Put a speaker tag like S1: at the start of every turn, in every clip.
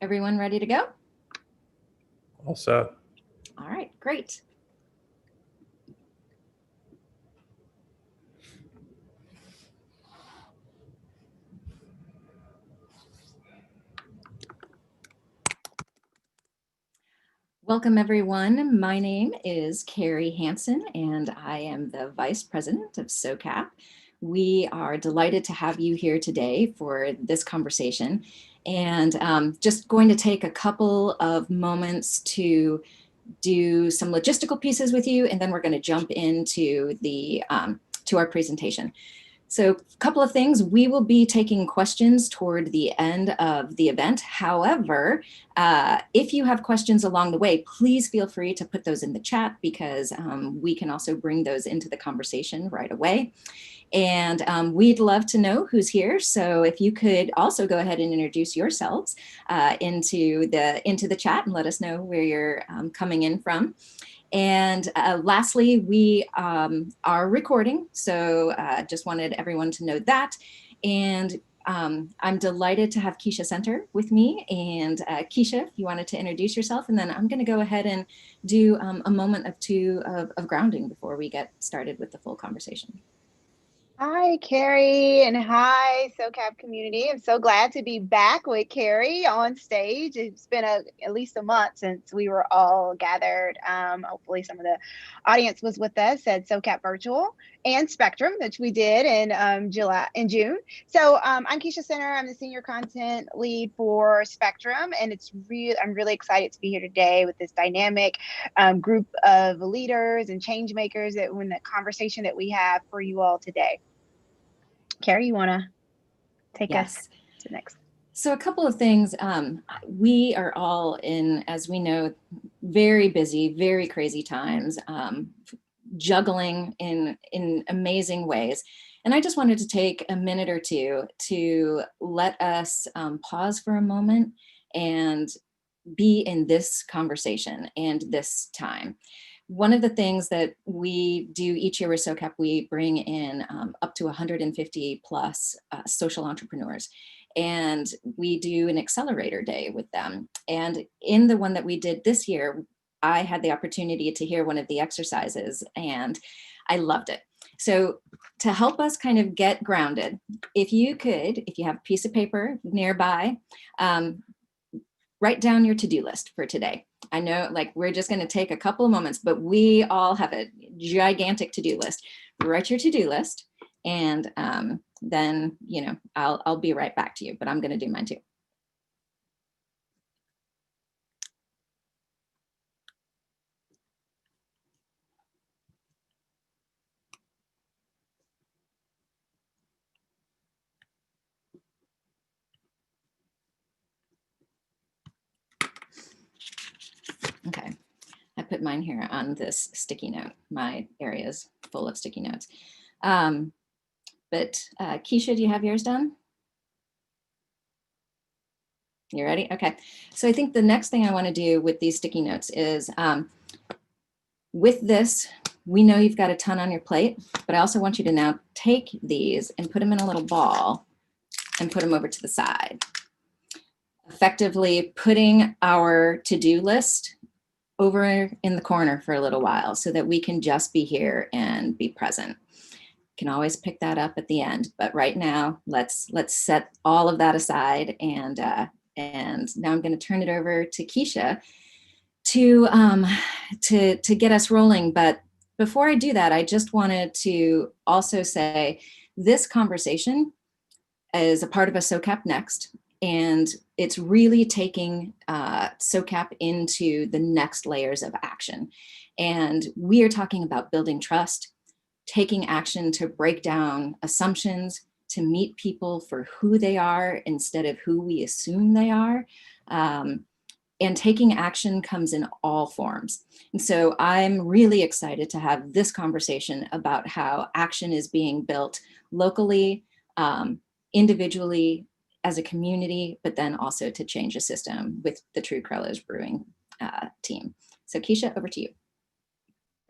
S1: Everyone ready to go?
S2: All set.
S1: All right, great. Welcome, everyone. My name is Carrie Hansen, and I am the Vice President of SOCAP. We are delighted to have you here today for this conversation, and just going to take a couple of moments to do some logistical pieces with you, and then we're going to jump into the to our presentation. So a couple of things, we will be taking questions toward the end of the event. However, if you have questions along the way, please feel free to put those in the chat, because we can also bring those into the conversation right away. And we'd love to know who's here. So if you could also go ahead and introduce yourselves into the chat and let us know where you're coming in from. And lastly, we are recording, so just wanted everyone to know that. And I'm delighted to have Keisha Center with me. And Keisha, if you wanted to introduce yourself, and then I'm going to go ahead and do a moment of grounding before we get started with the full conversation.
S3: Hi, Carrie, and hi, SOCAP community. I'm so glad to be back with Carrie on stage. It's been at least a month since we were all gathered. Hopefully some of the audience was with us at SOCAP Virtual and Spectrum, which we did in June. So I'm Keisha Center. I'm the senior content lead for Spectrum, and I'm really excited to be here today with this dynamic group of leaders and change makers that in the conversation that we have for you all today. Carrie, you want to take us to the next?
S1: So a couple of things. We are all in, as we know, very busy, very crazy times, juggling in amazing ways. And I just wanted to take a minute or two to let us pause for a moment and be in this conversation and this time. One of the things that we do each year with SOCAP, we bring in up to 150 plus social entrepreneurs, and we do an accelerator day with them. And in the one that we did this year, I had the opportunity to hear one of the exercises, and I loved it. So to help us kind of get grounded, if you have a piece of paper nearby, write down your to-do list for today. I know, like, we're just going to take a couple of moments, but we all have a gigantic to-do list. Write your to-do list, and then, I'll be right back to you, but I'm going to do mine too. Okay, I put mine here on this sticky note. My area is full of sticky notes. But Keisha, do you have yours done? You ready? Okay. So I think the next thing I want to do with these sticky notes is with this, we know you've got a ton on your plate, but I also want you to now take these and put them in a little ball and put them over to the side. Effectively putting our to-do list over in the corner for a little while so that we can just be here and be present. Can always pick that up at the end, but right now let's set all of that aside, and now I'm going to turn it over to Keisha to get us rolling. But before I do that, I just wanted to also say this conversation is a part of a SOCAP Next, and it's really taking SOCAP into the next layers of action. And we are talking about building trust, taking action to break down assumptions, to meet people for who they are instead of who we assume they are. And taking action comes in all forms. And so I'm really excited to have this conversation about how action is being built locally, individually, as a community, but then also to change a system with the TRU Colors Brewing team. So Keisha, over to you.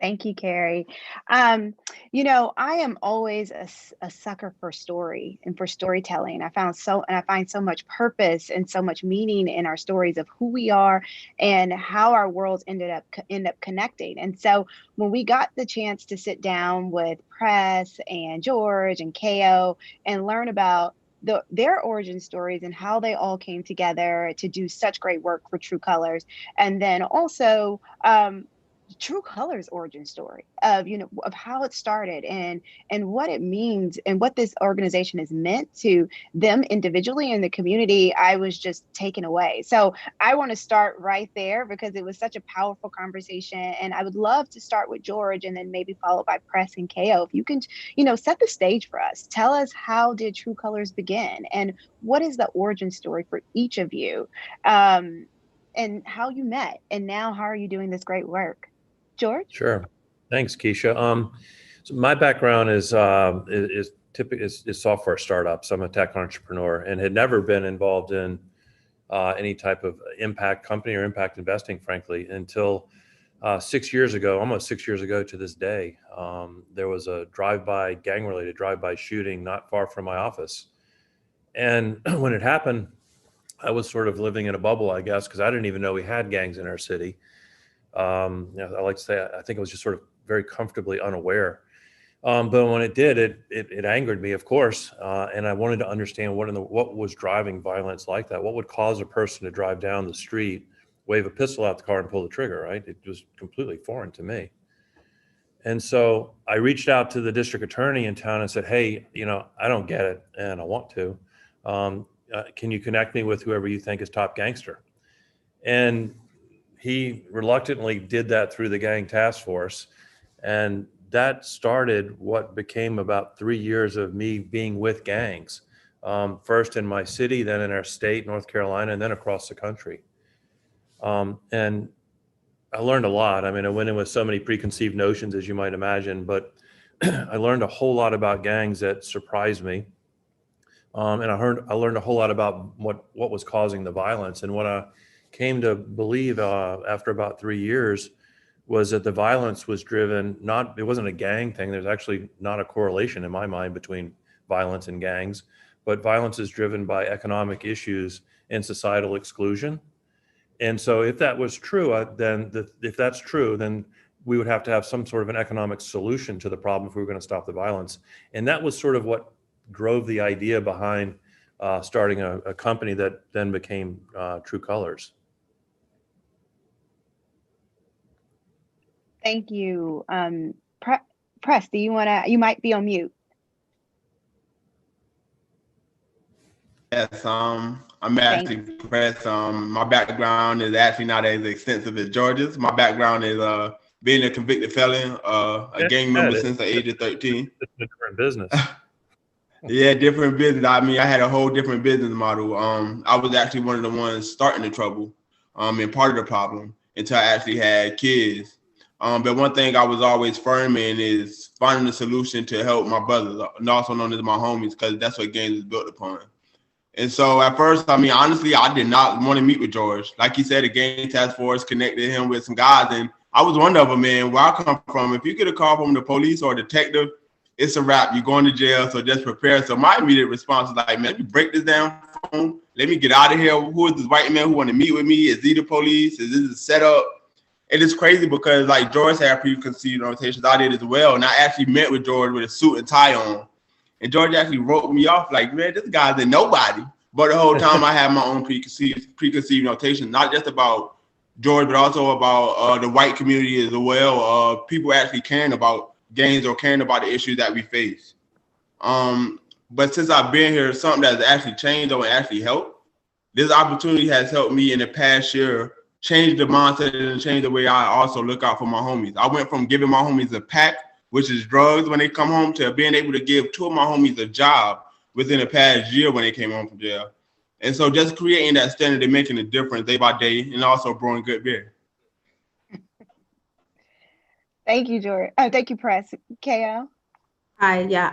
S3: Thank you, Carrie. I am always a sucker for story and for storytelling. I find so much purpose and so much meaning in our stories of who we are and how our worlds end up connecting. And so when we got the chance to sit down with Press and George and KO and learn about their origin stories and how they all came together to do such great work for TRU Colors, and then also TRU Colors origin story of how it started and what it means and what this organization is meant to them individually in the community. I was just taken away. So I want to start right there because it was such a powerful conversation, and I would love to start with George and then maybe followed by Press and KO. If you can, set the stage for us. Tell us, how did TRU Colors begin, and what is the origin story for each of you, and how you met, and now how are you doing this great work? George?
S2: Sure. Thanks, Keisha. So my background is software startups. I'm a tech entrepreneur and had never been involved in any type of impact company or impact investing, frankly, until 6 years ago, almost 6 years ago to this day. There was a gang-related drive-by shooting not far from my office. And when it happened, I was sort of living in a bubble, I guess, because I didn't even know we had gangs in our city. I like to say, I think I was just sort of very comfortably unaware. But when it did, it angered me, of course. And I wanted to understand what was driving violence like that. What would cause a person to drive down the street, wave a pistol out the car and pull the trigger, right? It was completely foreign to me. And so I reached out to the district attorney in town and said, hey, I don't get it and I want to. Can you connect me with whoever you think is top gangster? And he reluctantly did that through the gang task force. And that started what became about 3 years of me being with gangs, first in my city, then in our state, North Carolina, and then across the country. And I learned a lot. I mean, I went in with so many preconceived notions, as you might imagine, but I learned a whole lot about gangs that surprised me. And I learned a whole lot about what was causing the violence. And what I came to believe after about 3 years was that the violence was driven, it wasn't a gang thing. There's actually not a correlation in my mind between violence and gangs, but violence is driven by economic issues and societal exclusion. And so if that was true, if that's true, then we would have to have some sort of an economic solution to the problem if we were going to stop the violence. And that was sort of what drove the idea behind starting a company that then became TRU Colors.
S3: Thank you. Press, you might be on mute.
S4: Yes, I'm actually Press. My background is actually not as extensive as George's. My background is being a convicted felon, a gang member since the age of 13.
S2: It's a different business.
S4: Yeah, different business. I mean, I had a whole different business model. I was actually one of the ones starting the trouble, and part of the problem until I actually had kids. But one thing I was always firm in is finding a solution to help my brothers, and also known as my homies, because that's what gangs is built upon. And so at first, I mean, honestly, I did not want to meet with George. Like he said, the gang task force connected him with some guys, and I was one of them, man. Where I come from, if you get a call from the police or a detective, it's a wrap. You're going to jail, so just prepare. So my immediate response is like, man, let me break this down phone. Let me get out of here. Who is this white man who want to meet with me? Is he the police? Is this a setup? And it's crazy because like George had preconceived notations, I did as well. And I actually met with George with a suit and tie on. And George actually wrote me off like, man, this guy's a nobody. But the whole time I had my own preconceived notation, not just about George, but also about the white community as well. People actually caring about gangs or caring about the issues that we face. But since I've been here, something that's actually changed or actually helped. This opportunity has helped me in the past year change the mindset and change the way I also look out for my homies. I went from giving my homies a pack, which is drugs when they come home, to being able to give two of my homies a job within the past year when they came home from jail. And so just creating that standard and making a difference day by day, and also brewing good beer.
S3: Thank you, George. Oh, thank you, Press. KO.
S5: Hi, yeah.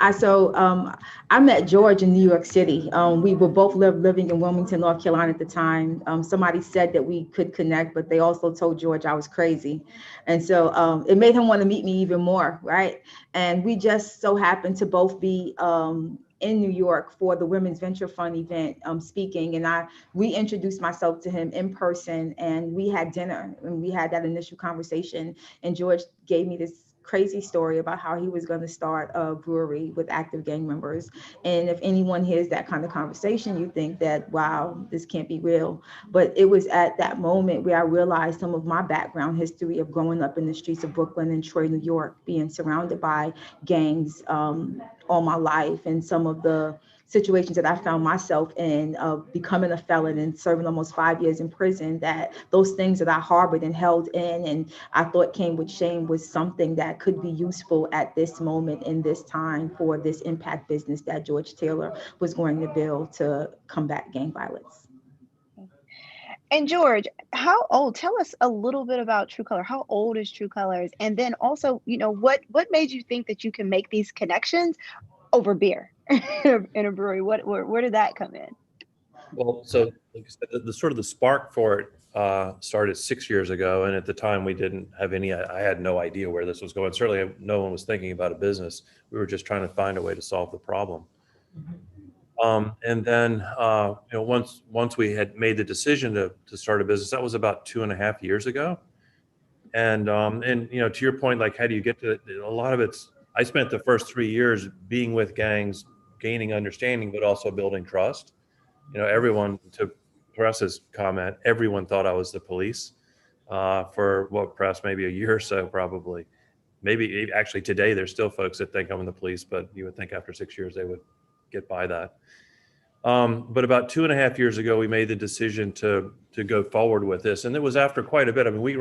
S5: I met George in New York City. We were both living in Wilmington, North Carolina at the time. Somebody said that we could connect, but they also told George I was crazy. And so it made him want to meet me even more, right? And we just so happened to both be in New York for the Women's Venture Fund event speaking. And I reintroduced myself to him in person, and we had dinner and we had that initial conversation. And George gave me this crazy story about how he was going to start a brewery with active gang members. And if anyone hears that kind of conversation, you think that, wow, this can't be real. But it was at that moment where I realized some of my background history of growing up in the streets of Brooklyn and Troy, New York, being surrounded by gangs all my life, and some of the situations that I found myself in, becoming a felon and serving almost 5 years in prison, that those things that I harbored and held in and I thought came with shame was something that could be useful at this moment in this time for this impact business that George Taylor was going to build to combat gang violence.
S3: And George, how old? Tell us a little bit about TRU Color. How old is TRU Colors? And then also, what made you think that you can make these connections over beer in a brewery? Where did that come in?
S2: Well, so like I said, the sort of the spark for it started 6 years ago, and at the time we didn't have any. I had no idea where this was going. Certainly, no one was thinking about a business. We were just trying to find a way to solve the problem. And then, once we had made the decision to start a business, that was about 2.5 years ago. And to your point, like, how do you get to it? A lot of it's. I spent the first 3 years being with gangs, gaining understanding, but also building trust. Everyone, to Press's comment, everyone thought I was the police for Press, maybe a year or so, probably. Maybe actually today, there's still folks that think I'm the police, but you would think after 6 years they would get by that. But about 2.5 years ago, we made the decision to go forward with this, and it was after quite a bit. I mean, we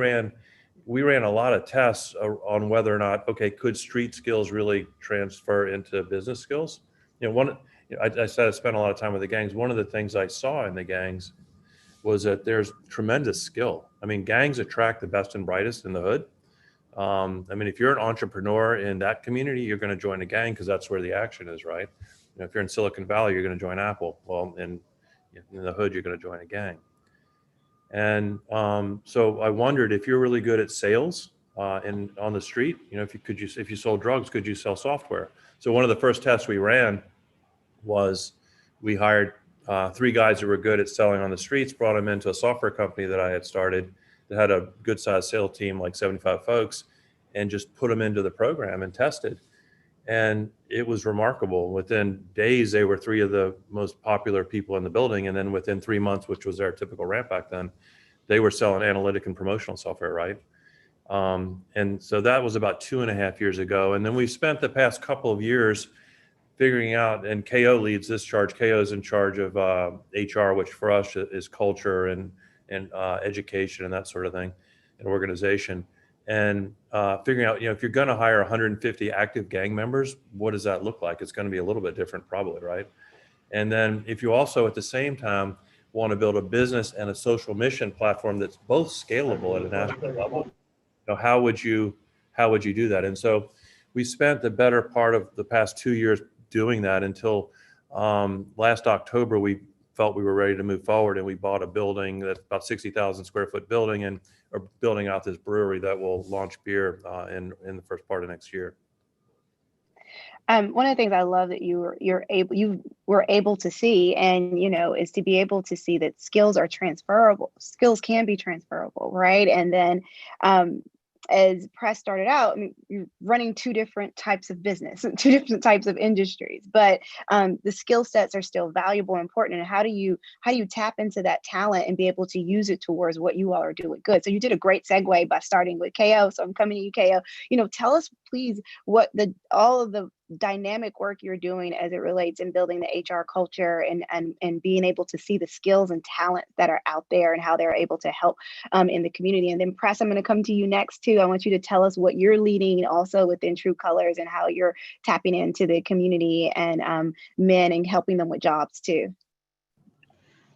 S2: ran a lot of tests on whether or not, okay, could street skills really transfer into business skills? I said I spent a lot of time with the gangs. One of the things I saw in the gangs was that there's tremendous skill. I mean, gangs attract the best and brightest in the hood. If you're an entrepreneur in that community, you're going to join a gang because that's where the action is, right? If you're in Silicon Valley, you're going to join Apple. Well, in the hood, you're going to join a gang. And so I wondered, if you're really good at sales and on the street, if you sold drugs, could you sell software? So one of the first tests we ran was we hired 3 guys who were good at selling on the streets, brought them into a software company that I had started that had a good sized sales team, like 75 folks, and just put them into the program and tested. And it was remarkable. Within days, they were 3 of the most popular people in the building. And then within 3 months, which was our typical ramp back then, they were selling analytic and promotional software, right? And so that was about 2.5 years ago. And then we've spent the past couple of years figuring out, and KO leads this charge. KO is in charge of HR, which for us is culture and education and that sort of thing, and organization. And figuring out, if you're going to hire 150 active gang members, what does that look like? It's going to be a little bit different, probably, right? And then if you also at the same time want to build a business and a social mission platform that's both scalable at a national level, how would you do that? And so we spent the better part of the past 2 years doing that until last October. We felt we were ready to move forward, and we bought a building that's about 60,000 square foot building, and are building out this brewery that will launch beer in the first part of next year.
S3: One of the things I love that you were able to see, and is to be able to see that skills are transferable. Skills can be transferable, right? And then as Press started out, you're running 2 different types of business, 2 different types of industries, but the skill sets are still valuable and important. And how do you tap into that talent and be able to use it towards what you all are doing good? So you did a great segue by starting with KO. So I'm coming to you, KO. Tell us please what all of the dynamic work you're doing as it relates in building the HR culture and being able to see the skills and talent that are out there and how they're able to help in the community. And then Press, I'm going to come to you next too. I want you to tell us what you're leading also within TRU Colors and how you're tapping into the community and men and helping them with jobs too.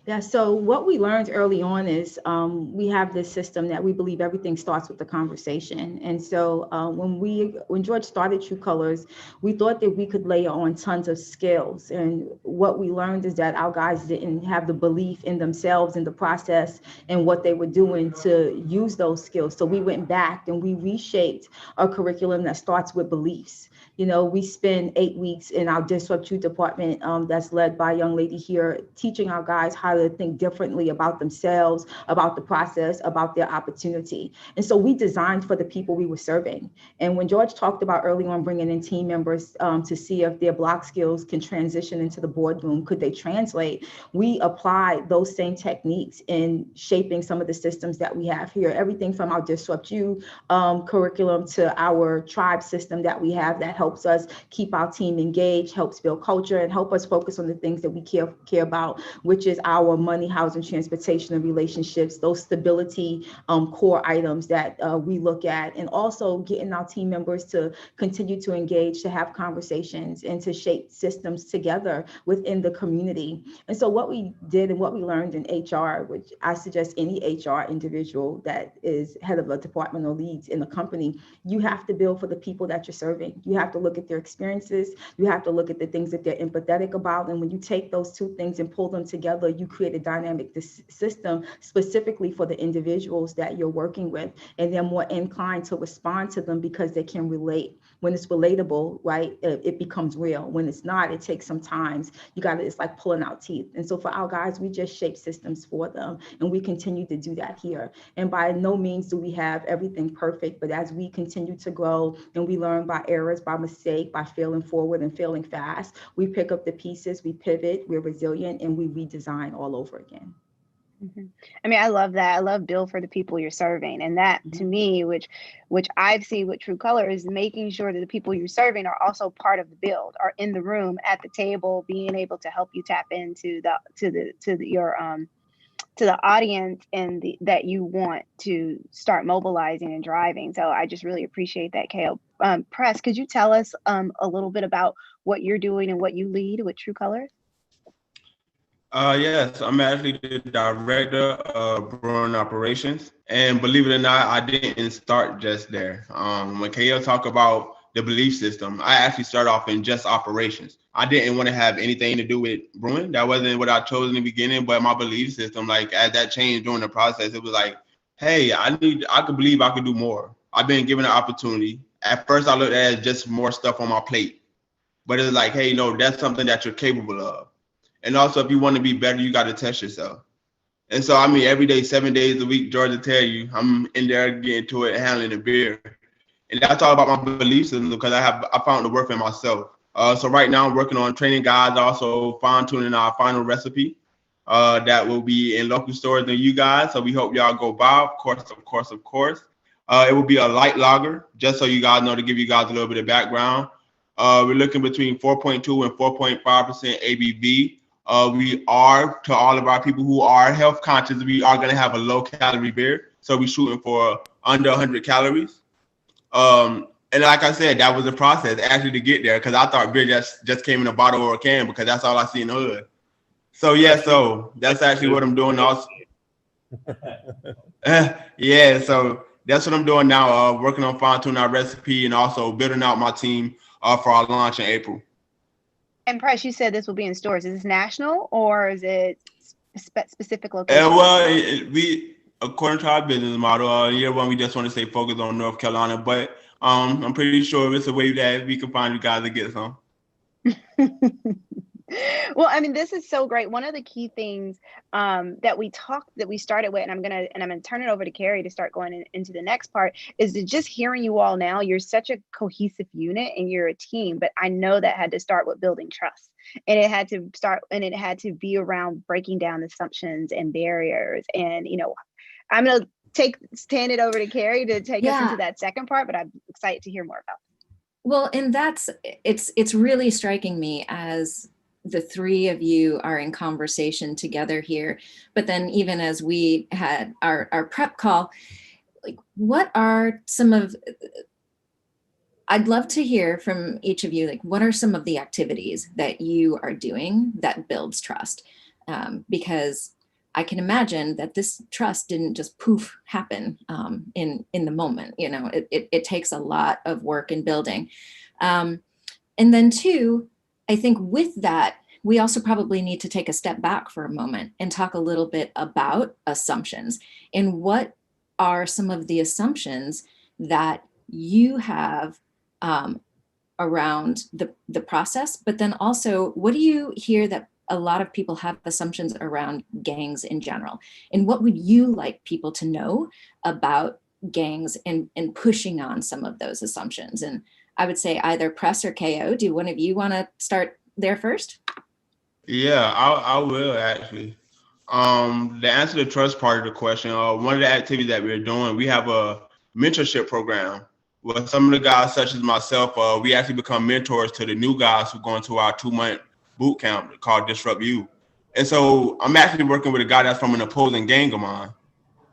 S5: Yeah, so what we learned early on is we have this system that we believe everything starts with the conversation. And so when George started True Colors, we thought that we could layer on tons of skills. And what we learned is that our guys didn't have the belief in themselves, in the process, and what they were doing to use those skills. So we went back and we reshaped a curriculum that starts with beliefs. You know, we spend 8 weeks in our Disrupt You department that's led by a young lady here, teaching our guys how to think differently about themselves, about the process, about their opportunity. And so we designed for the people we were serving. And when George talked about early on bringing in team members to see if their block skills can transition into the boardroom, could they translate? We applied those same techniques in shaping some of the systems that we have here, everything from our Disrupt You curriculum to our tribe system that we have that helps us keep our team engaged, helps build culture, and help us focus on the things that we care about, which is our money, housing, transportation, and relationships, those stability core items that we look at, and also getting our team members to continue to engage, to have conversations, and to shape systems together within the community. And so what we did and what we learned in HR, which I suggest any HR individual that is head of a department or leads in a company, you have to build for the people that you're serving. You have to look at their experiences. You have to look at the things that they're empathetic about. And when you take those two things and pull them together, you create a dynamic system specifically for the individuals that you're working with. And they're more inclined to respond to them because they can relate. When it's relatable, right, it becomes real. When it's not, it takes some time. It's like pulling out teeth. And so for our guys, we just shape systems for them. And we continue to do that here. And by no means do we have everything perfect, but as we continue to grow and we learn by errors, by mistake, by failing forward and failing fast, we pick up the pieces, we pivot, we're resilient, and we redesign all over again.
S3: Mm-hmm. I mean, I love that. I love build for the people you're serving. And that to me, which I've seen with True Color, is making sure that the people you're serving are also part of the build, are in the room at the table, being able to help you tap into the audience and that you want to start mobilizing and driving. So I just really appreciate that, Kale. Press, could you tell us a little bit about what you're doing and what you lead with True Colors?
S4: Yes, I'm actually the director of brewing operations. And believe it or not, I didn't start just there. When Kale talked about the belief system, I actually started off in just operations. I didn't want to have anything to do with brewing. That wasn't what I chose in the beginning, but my belief system, like as that changed during the process, it was like, hey, I could believe I could do more. I've been given an opportunity. At first I looked at it as just more stuff on my plate, but it's like, hey, no, that's something that you're capable of. And also, if you want to be better, you got to test yourself. And so, I mean, every day, 7 days a week, George will tell you, I'm in there getting to it, handling the beer. And that's all about my belief system because I found the worth in myself. So right now, I'm working on training guys, also fine-tuning our final recipe that will be in local stores than you guys. So we hope y'all go by, of course. It will be a light lager, just so you guys know, to give you guys a little bit of background. We're looking between 4.2 and 4.5% ABV. We are, to all of our people who are health conscious, we are going to have a low calorie beer. So we're shooting for under 100 calories. And like I said, that was a process actually to get there because I thought beer just came in a bottle or a can because that's all I see in the hood. So yeah, so that's actually what I'm doing also. Yeah, so that's what I'm doing now, working on fine-tuning our recipe and also building out my team for our launch in April.
S3: And Price, you said this will be in stores. Is this national or is it specific location?
S4: Well, we, according to our business model, year one, we just want to stay focused on North Carolina, but I'm pretty sure it's a way that we can find you guys to get some.
S3: Well, I mean, this is so great. One of the key things that we started with, and I'm gonna turn it over to Carrie to start going into the next part, is that just hearing you all now, you're such a cohesive unit and you're a team. But I know that had to start with building trust, and it had to be around breaking down assumptions and barriers. And I'm gonna hand it over to Carrie to take us into that second part. But I'm excited to hear more about it.
S1: Well, and it's really striking me as the three of you are in conversation together here, but then even as we had our prep call, like I'd love to hear from each of you, like what are some of the activities that you are doing that builds trust? Because I can imagine that this trust didn't just poof happen in the moment. You know, it takes a lot of work and building. And then two, I think with that, we also probably need to take a step back for a moment and talk a little bit about assumptions and what are some of the assumptions that you have around the process, but then also what do you hear that a lot of people have assumptions around gangs in general, and what would you like people to know about gangs and pushing on some of those assumptions? And I would say either Press or KO, do one of you want to start there first?
S4: Yeah, I will actually. To answer the trust part of the question, one of the activities that we're doing, we have a mentorship program where some of the guys, such as myself, we actually become mentors to the new guys who go into our 2-month boot camp called Disrupt You. And so I'm actually working with a guy that's from an opposing gang of mine.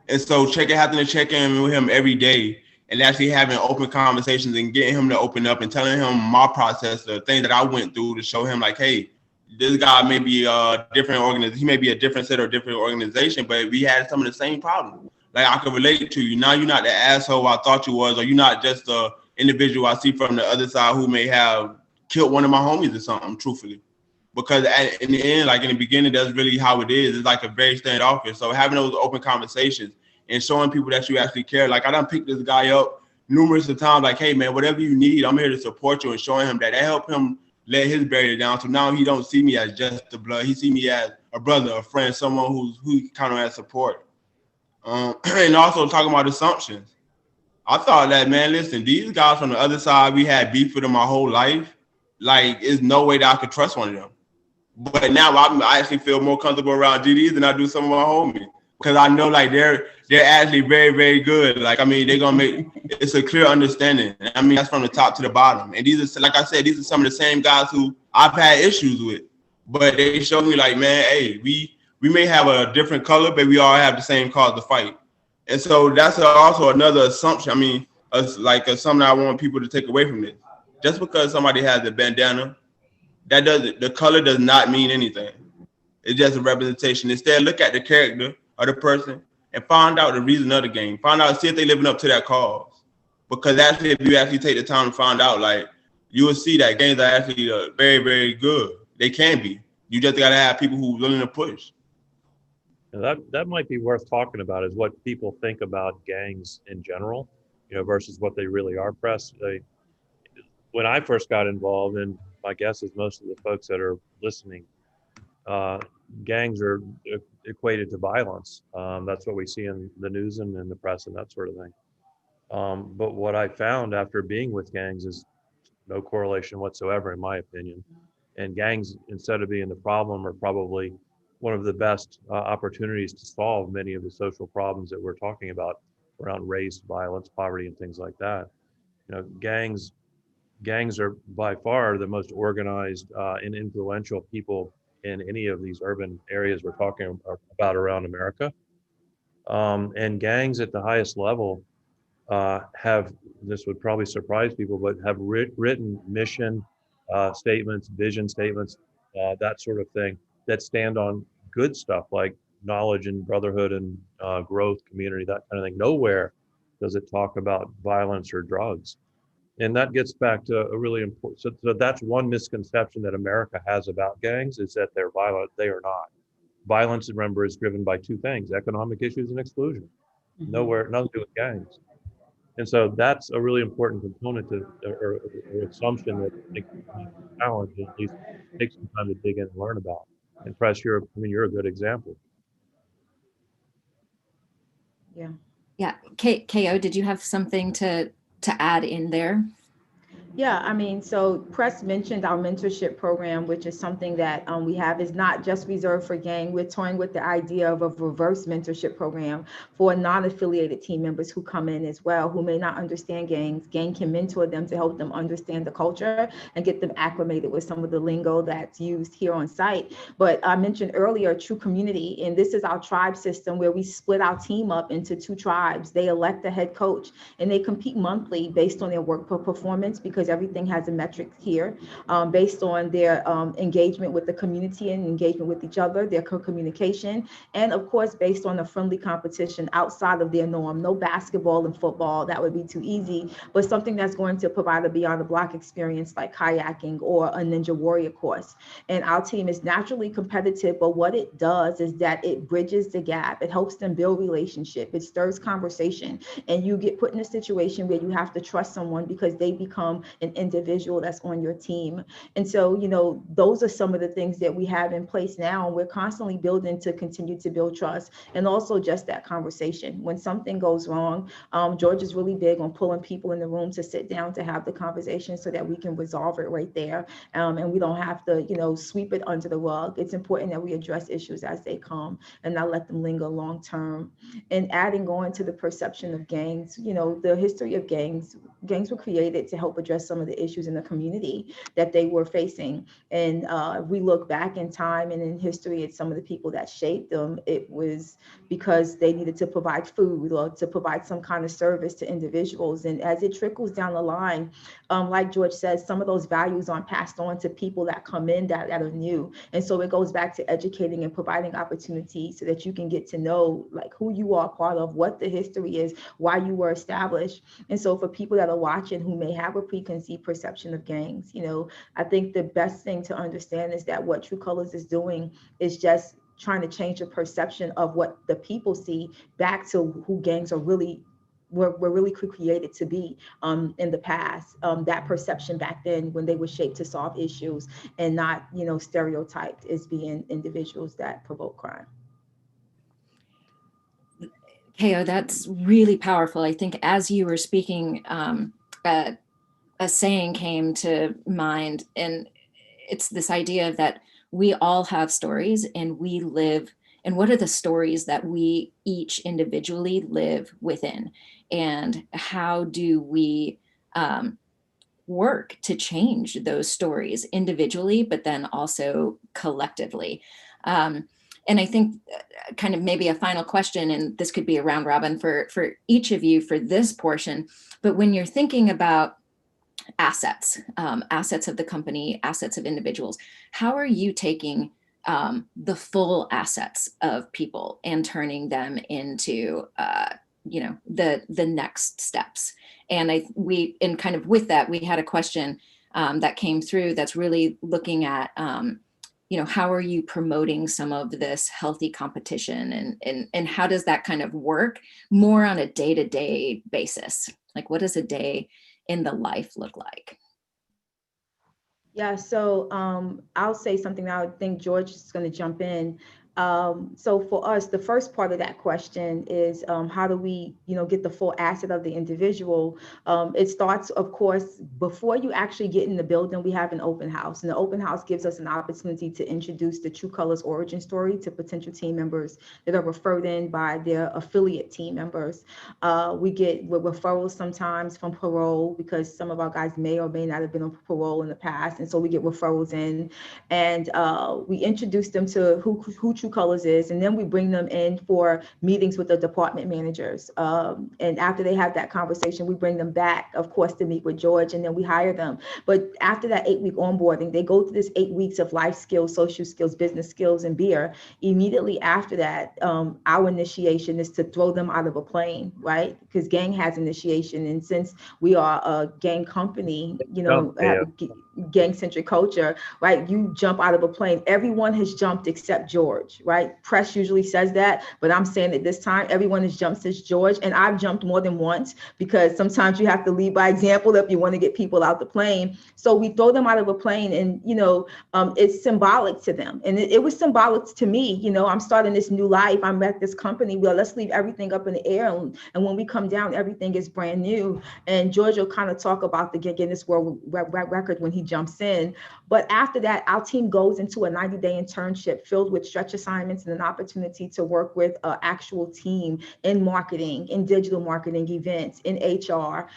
S4: And so having to check in with him every day and actually having open conversations and getting him to open up and telling him my process, the things that I went through to show him like, hey, this guy may be a different organization. He may be a different set or different organization, but we had some of the same problems. Like I can relate to you. Now you're not the asshole I thought you was, or you're not just the individual I see from the other side who may have killed one of my homies or something, truthfully. Because in the end, like in the beginning, that's really how it is. It's like a very standoffish. So having those open conversations and showing people that you actually care. Like I done picked this guy up numerous of times, like, hey man, whatever you need, I'm here to support you, and showing him that helped him let his barrier down. So now he don't see me as just the blood. He see me as a brother, a friend, someone who kind of has support. And also talking about assumptions. I thought that, man, listen, these guys from the other side, we had beef with them my whole life. Like, there's no way that I could trust one of them. But now I actually feel more comfortable around GDs than I do some of my homies, because I know like they're actually very, very good. Like, I mean, they're gonna make it's a clear understanding. I mean, that's from the top to the bottom. And these are, like I said, these are some of the same guys who I've had issues with, but they show me like, man, hey, we may have a different color, but we all have the same cause to fight. And so that's also another assumption. I mean, something I want people to take away from this. Just because somebody has a bandana, the color does not mean anything. It's just a representation. Instead, look at the character of the person and find out the reason of the gang. Find out, see if they're living up to that cause. Because actually, if you actually take the time to find out, like, you will see that gangs are actually very, very good. They can be. You just gotta have people who are willing to push.
S2: That might be worth talking about, is what people think about gangs in general, versus what they really are. Press. When I first got involved, and my guess is most of the folks that are listening, gangs are equated to violence. That's what we see in the news and in the press and that sort of thing. But what I found after being with gangs is no correlation whatsoever, in my opinion. And gangs, instead of being the problem, are probably one of the best opportunities to solve many of the social problems that we're talking about around race, violence, poverty, and things like that. Gangs are by far the most organized and influential people in any of these urban areas we're talking about around America. And gangs at the highest level have, this would probably surprise people, but have written mission statements, vision statements, that sort of thing, that stand on good stuff like knowledge and brotherhood and growth, community, that kind of thing. Nowhere does it talk about violence or drugs. And that gets back to a really important, so that's one misconception that America has about gangs, is that they're violent. They are not. Violence, remember, is driven by two things: economic issues and exclusion. Mm-hmm. Nothing to do with gangs. And so that's a really important component or assumption that makes it challenge, at least take some time to dig in and learn about. And Press, you're a good example.
S1: Yeah. Yeah. KO, did you have something to add in there?
S5: Yeah, I mean, so Press mentioned our mentorship program, which is something that we have, is not just reserved for gang. We're toying with the idea of a reverse mentorship program for non-affiliated team members who come in as well, who may not understand gangs. Gang can mentor them to help them understand the culture and get them acclimated with some of the lingo that's used here on site. But I mentioned earlier True Community, and this is our tribe system where we split our team up into 2 tribes. They elect a head coach and they compete monthly based on their work performance, because everything has a metric here based on their engagement with the community and engagement with each other, their communication, and of course, based on a friendly competition outside of their norm. No basketball and football, that would be too easy, but something that's going to provide a beyond the block experience like kayaking or a Ninja Warrior course. And our team is naturally competitive, but what it does is that it bridges the gap. It helps them build relationship. It stirs conversation, and you get put in a situation where you have to trust someone because they become an individual that's on your team. And so, you know, those are some of the things that we have in place now. We're constantly building to continue to build trust, and also just that conversation. When something goes wrong, George is really big on pulling people in the room to sit down to have the conversation so that we can resolve it right there. And we don't have to, you know, sweep it under the rug. It's important that we address issues as they come and not let them linger long term. And adding on to the perception of gangs, you know, the history of gangs were created to help address some of the issues in the community that they were facing. And we look back in time and in history at some of the people that shaped them, it was because they needed to provide food or to provide some kind of service to individuals. And as it trickles down the line, like George says, some of those values aren't passed on to people that come in that are new. And so it goes back to educating and providing opportunities so that you can get to know like who you are part of, what the history is, why you were established. And so for people that are watching who may have a preconceived perception of gangs, you know, I think the best thing to understand is that what TRU Colors is doing is just trying to change the perception of what the people see back to who gangs are really were really created to be in the past. That perception back then when they were shaped to solve issues and not, you know, stereotyped as being individuals that provoke crime.
S1: Keo, that's really powerful. I think as you were speaking, a saying came to mind, and it's this idea that we all have stories and we live, and what are the stories that we each individually live within? And how do we work to change those stories individually, but then also collectively? And I think kind of maybe a final question, and this could be a round robin for each of you for this portion, but when you're thinking about assets, assets of the company, assets of individuals, how are you taking the full assets of people and turning them into, you know, the next steps? And and kind of with that, we had a question that came through that's really looking at, you know, how are you promoting some of this healthy competition, and how does that kind of work more on a day-to-day basis? Like, what does a day in the life look like?
S5: Yeah, so I'll say something that I would think George is going to jump in. So for us, the first part of that question is how do we, you know, get the full asset of the individual? It starts, of course, before you actually get in the building, we have an open house, and the open house gives us an opportunity to introduce the TRU Colors origin story to potential team members that are referred in by their affiliate team members. We get referrals sometimes from parole because some of our guys may or may not have been on parole in the past, and so we get referrals in, and we introduce them to who TRU Colors is, and then we bring them in for meetings with the department managers. And after they have that conversation, we bring them back, of course, to meet with George, and then we hire them. But after that 8-week onboarding, they go through this 8 weeks of life skills, social skills, business skills, and beer. Immediately after that, our initiation is to throw them out of a plane, right? Because gang has initiation, and since we are a gang company, you know, gang-centric culture, right? You jump out of a plane. Everyone has jumped except George, right? Press usually says that, but I'm saying that this time everyone has jumped since George, and I've jumped more than once because sometimes you have to lead by example if you want to get people out the plane. So we throw them out of a plane, and you know, it's symbolic to them, and it was symbolic to me. You know, I'm starting this new life. I'm at this company. Well, let's leave everything up in the air, and when we come down, everything is brand new. And George will kind of talk about the Guinness World Record when he jumps in. But after that, our team goes into a 90-day internship filled with stretch assignments and an opportunity to work with an actual team in marketing, in digital marketing events, in HR,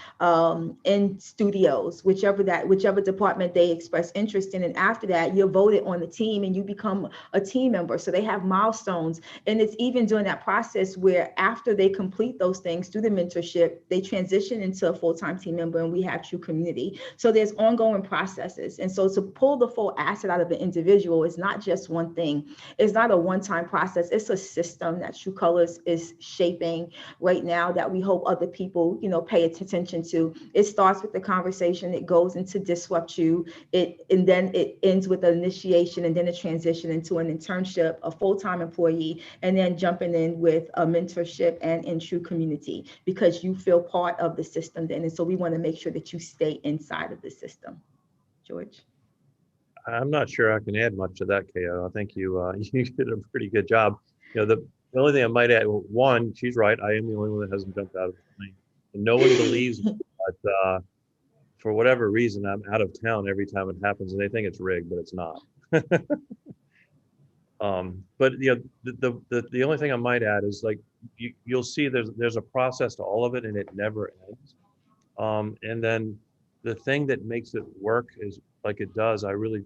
S5: in studios, whichever department they express interest in. And after that, you're voted on the team and you become a team member. So they have milestones. And it's even during that process where after they complete those things through the mentorship, they transition into a full-time team member, and we have TRU Community. So there's ongoing processes. And so to pull the full asset out of the individual is not just one thing. It's not a one-time process. It's a system that TRU Colors is shaping right now that we hope other people, pay attention to. It starts with the conversation. It goes into disrupt you. And then it ends with an initiation and then a transition into an internship, a full-time employee, and then jumping in with a mentorship and in TRU Community, because you feel part of the system then. And so we want to make sure that you stay inside of the system. George?
S2: I'm not sure I can add much to that, KO. I think you you did a pretty good job. The only thing I might add, one, she's right. I am the only one that hasn't jumped out of the plane. And no one believes me, but for whatever reason, I'm out of town every time it happens, and they think it's rigged, but it's not. But the only thing I might add is, like, you'll see there's a process to all of it, and it never ends. And then the thing that makes it work is, like it does, I really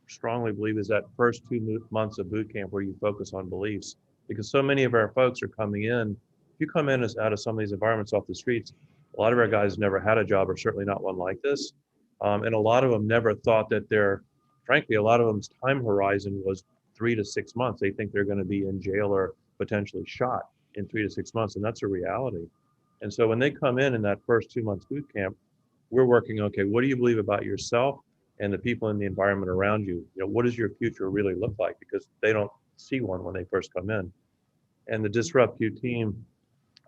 S2: strongly believe, is that first 2 months of boot camp where you focus on beliefs, because so many of our folks are coming in. If you come in out of some of these environments off the streets, a lot of our guys never had a job, or certainly not one like this. And a lot of them never thought that frankly, a lot of them's time horizon was 3 to 6 months. They think they're going to be in jail or potentially shot in 3 to 6 months. And that's a reality. And so when they come in that first 2 months boot camp, we're working, okay, what do you believe about yourself and the people in the environment around you? What does your future really look like? Because they don't see one when they first come in. And the Disrupt You team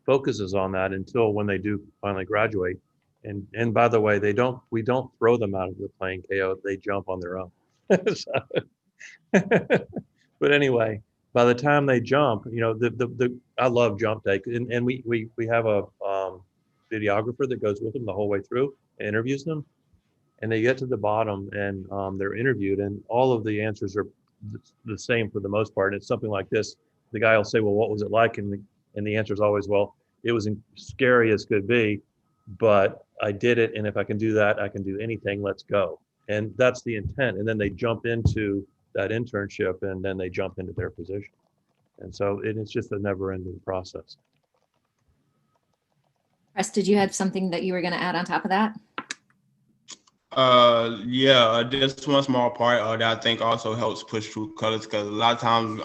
S2: focuses on that until when they do finally graduate. And by the way, we don't throw them out of the plane, KO. They jump on their own. But anyway, by the time they jump, I love jump day, and we have a videographer that goes with them the whole way through and interviews them, and they get to the bottom and they're interviewed, and all of the answers are the same for the most part. And it's something like this: the guy will say, "Well, what was it like?" And the answer is always, "Well, it was scary as could be, but I did it, and if I can do that, I can do anything. Let's go." And that's the intent. And then they jump into that internship, and then they jump into their position. And so it's just a never-ending process.
S1: Chris, did you have something that you were going to add on top of that?
S4: Just one small part that I think also helps push TRU Colors, because a lot of times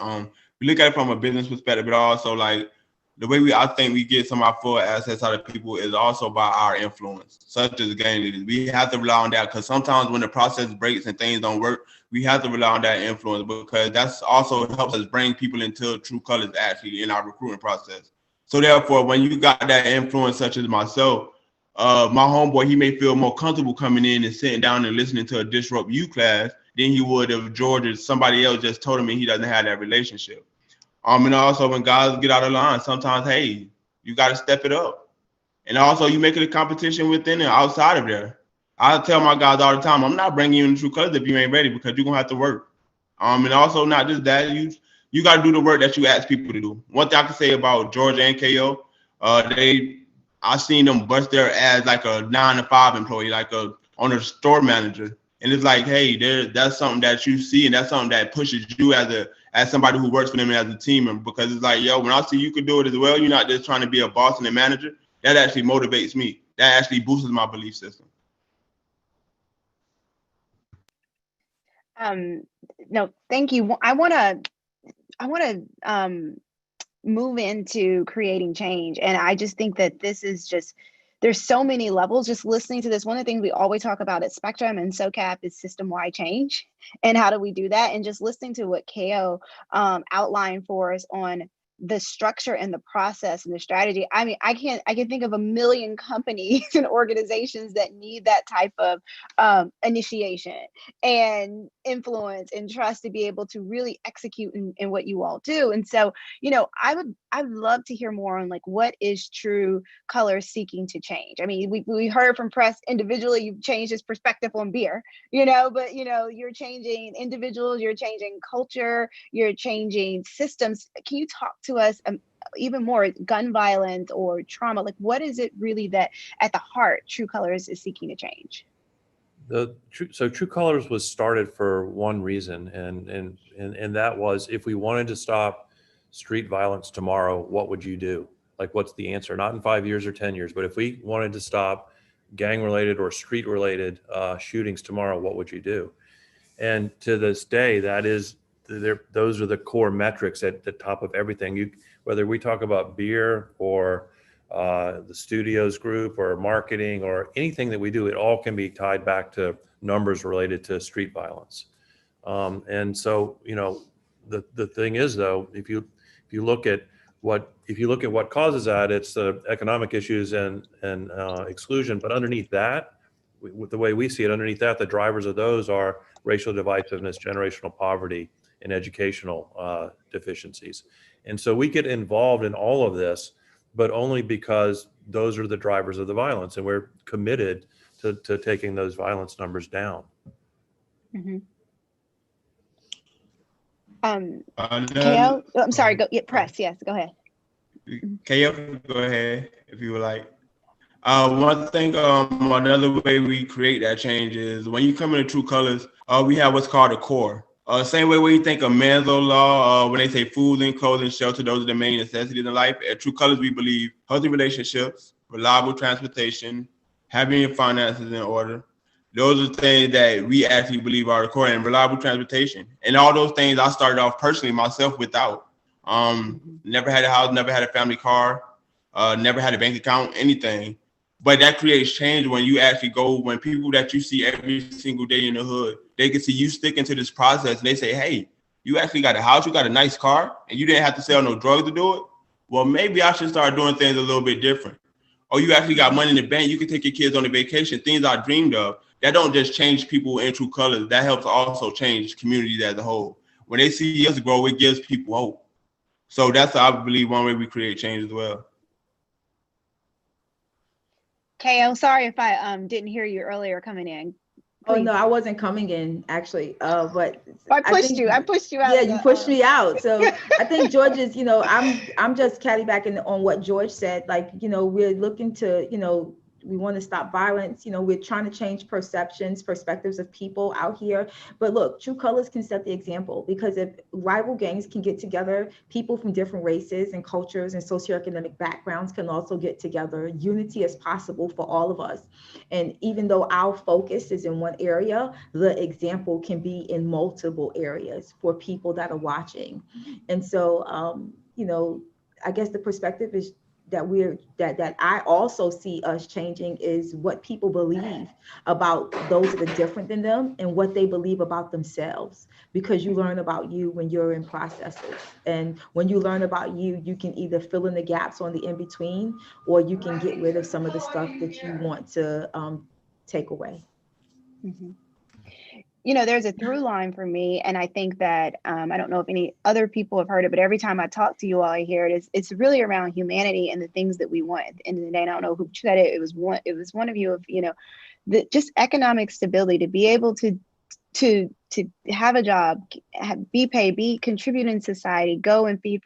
S4: we look at it from a business perspective, but also like the way I think we get some of our full assets out of people is also by our influence, such as gang leaders. We have to rely on that, because sometimes when the process breaks and things don't work, we have to rely on that influence, because that's also helps us bring people into TRU Colors actually in our recruiting process. So therefore, when you got that influence, such as myself, my homeboy, he may feel more comfortable coming in and sitting down and listening to a Disrupt You class than he would if George or somebody else just told him he doesn't have that relationship. And also when guys get out of line, sometimes, hey, you got to step it up. And also you make it a competition within and outside of there. I tell my guys all the time, I'm not bringing you in TRU Colors if you ain't ready, because you're going to have to work. And also not just that, you got to do the work that you ask people to do. One thing I can say about George and KO, I've seen them bust their ass like a 9-to-5 employee, like on a store manager. And it's like, hey, that's something that you see, and that's something that pushes you as somebody who works for them as a team member, because it's like, yo, when I see you could do it as well, you're not just trying to be a boss and a manager. That actually motivates me. That actually boosts my belief system.
S3: No, thank you. I want to move into creating change. And I just think that this is just, there's so many levels. Just listening to this, one of the things we always talk about at Spectrum and SOCAP is system-wide change. And how do we do that? And just listening to what KO outlined for us on the structure and the process and the strategy. I mean, I can think of a million companies and organizations that need that type of initiation and influence and trust to be able to really execute in what you all do. And so, I'd love to hear more on like, what is TRU Colors seeking to change? I mean, we heard from Press individually, you've changed his perspective on beer, but you're changing individuals, you're changing culture, you're changing systems. Can you talk to us even more, gun violence or trauma? Like, what is it really that at the heart TRU Colors is seeking to change?
S2: So TRU Colors was started for one reason, and that was, if we wanted to stop street violence tomorrow, what would you do? Like, what's the answer? Not in 5 years or 10 years, but if we wanted to stop gang-related or street-related shootings tomorrow, what would you do? And to this day, those are the core metrics at the top of everything. Whether we talk about beer or the studios group or marketing or anything that we do, it all can be tied back to numbers related to street violence. And so, the thing is, though, if you look at what causes that, it's the economic issues and exclusion. But underneath that, with the way we see it, underneath that, the drivers of those are racial divisiveness, generational poverty, and educational deficiencies. And so we get involved in all of this, but only because those are the drivers of the violence, and we're committed to taking those violence numbers down.
S3: Mm-hmm. KO? I'm sorry, Press, yes, go ahead.
S4: KO, go ahead if you would like. One thing, another way we create that change is when you come into TRU Colors, we have what's called a core. Same way when you think of Manzo law, when they say food and clothing, shelter, those are the main necessities in life. At TRU Colors, we believe healthy relationships, reliable transportation, having your finances in order. Those are things that we actually believe are the core, and reliable transportation. And all those things I started off personally myself without. Never had a house, never had a family car, never had a bank account, anything. But that creates change when you actually when people that you see every single day in the hood, they can see you sticking to this process and they say, hey, you actually got a house, you got a nice car, and you didn't have to sell no drugs to do it. Well, maybe I should start doing things a little bit different. Or you actually got money in the bank, you can take your kids on a vacation, things I dreamed of. That don't just change people in TRU Colors, that helps also change communities as a whole. When they see us grow, it gives people hope. So that's, I believe, one way we create change as well.
S3: Kay, I'm sorry if I didn't hear you earlier coming in.
S5: Please. Oh no, I wasn't coming in actually, but
S3: I pushed you out.
S5: Yeah, you pushed me out. So I think George is, I'm just cattybacking on what George said. Like, we're looking to, we want to stop violence. We're trying to change perspectives of people out here. But look, TRU Colors can set the example, because if rival gangs can get together, people from different races and cultures and socioeconomic backgrounds can also get together. Unity is possible for all of us. And even though our focus is in one area, the example can be in multiple areas for people that are watching. And so, I guess the perspective is that I also see us changing is what people believe about those that are different than them and what they believe about themselves, because you learn about you when you're in processes. And when you learn about you, you can either fill in the gaps on the in-between, or you can get rid of some of the stuff that you want to take away.
S3: Mm-hmm. There's a through line for me, and I think that I don't know if any other people have heard it, but every time I talk to you all, I hear it. It's really around humanity and the things that we want. At the end of the day, and I don't know who said it. It was one of you, of just economic stability, to be able to have a job, be paid, contribute in society, go and feed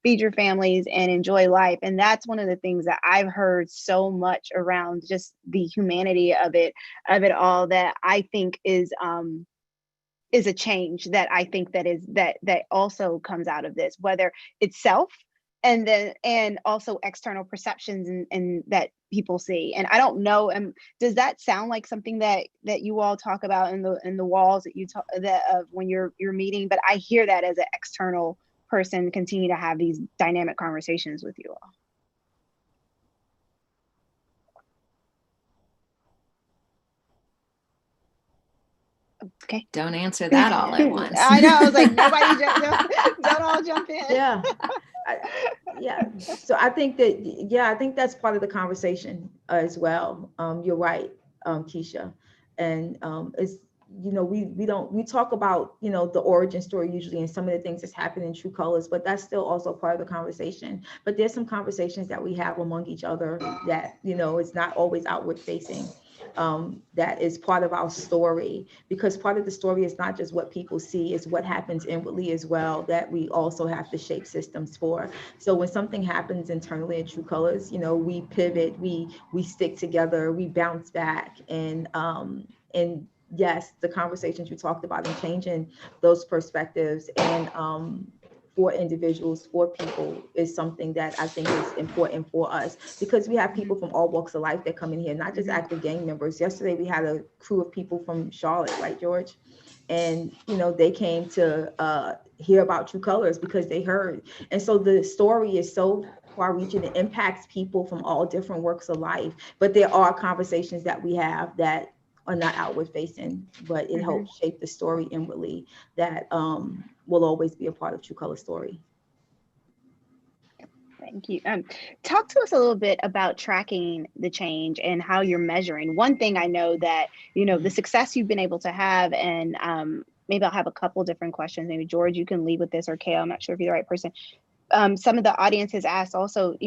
S3: your families and enjoy life. And that's one of the things that I've heard so much around just the humanity of it all, that I think is a change that I think that also comes out of this, whether it's self and also external perceptions and that people see. And I don't know, does that sound like something that you all talk about in the walls that you talk when you're meeting? But I hear that as an external person, continue to have these dynamic conversations with you all. Okay.
S1: Don't answer that all at once.
S3: I know. I was like, nobody don't all jump in.
S5: Yeah. Yeah. So I think that, yeah, I think that's part of the conversation as well. You're right, Keisha. And it's, we talk about, the origin story usually and some of the things that's happened in True Colors, but that's still also part of the conversation. But there's some conversations that we have among each other that, it's not always outward facing. That is part of our story, because part of the story is not just what people see, it's what happens inwardly as well, that we also have to shape systems for. So when something happens internally in True Colors, we pivot, we stick together, we bounce back, and yes, the conversations you talked about and changing those perspectives and for individuals, for people, is something that I think is important for us, because we have people from all walks of life that come in here, not just active gang members. Yesterday, we had a crew of people from Charlotte, right, George? And, they came to hear about True Colors because they heard. And so the story is so far reaching, it impacts people from all different walks of life. But there are conversations that we have that are not outward facing, but it helps shape the story inwardly that will always be a part of True Color story.
S3: Thank you. Talk to us a little bit about tracking the change and how you're measuring. One thing I know that, the success you've been able to have, and maybe I'll have a couple different questions. Maybe George, you can lead with this, or Kay, I'm not sure if you're the right person. Some of the audience has asked also,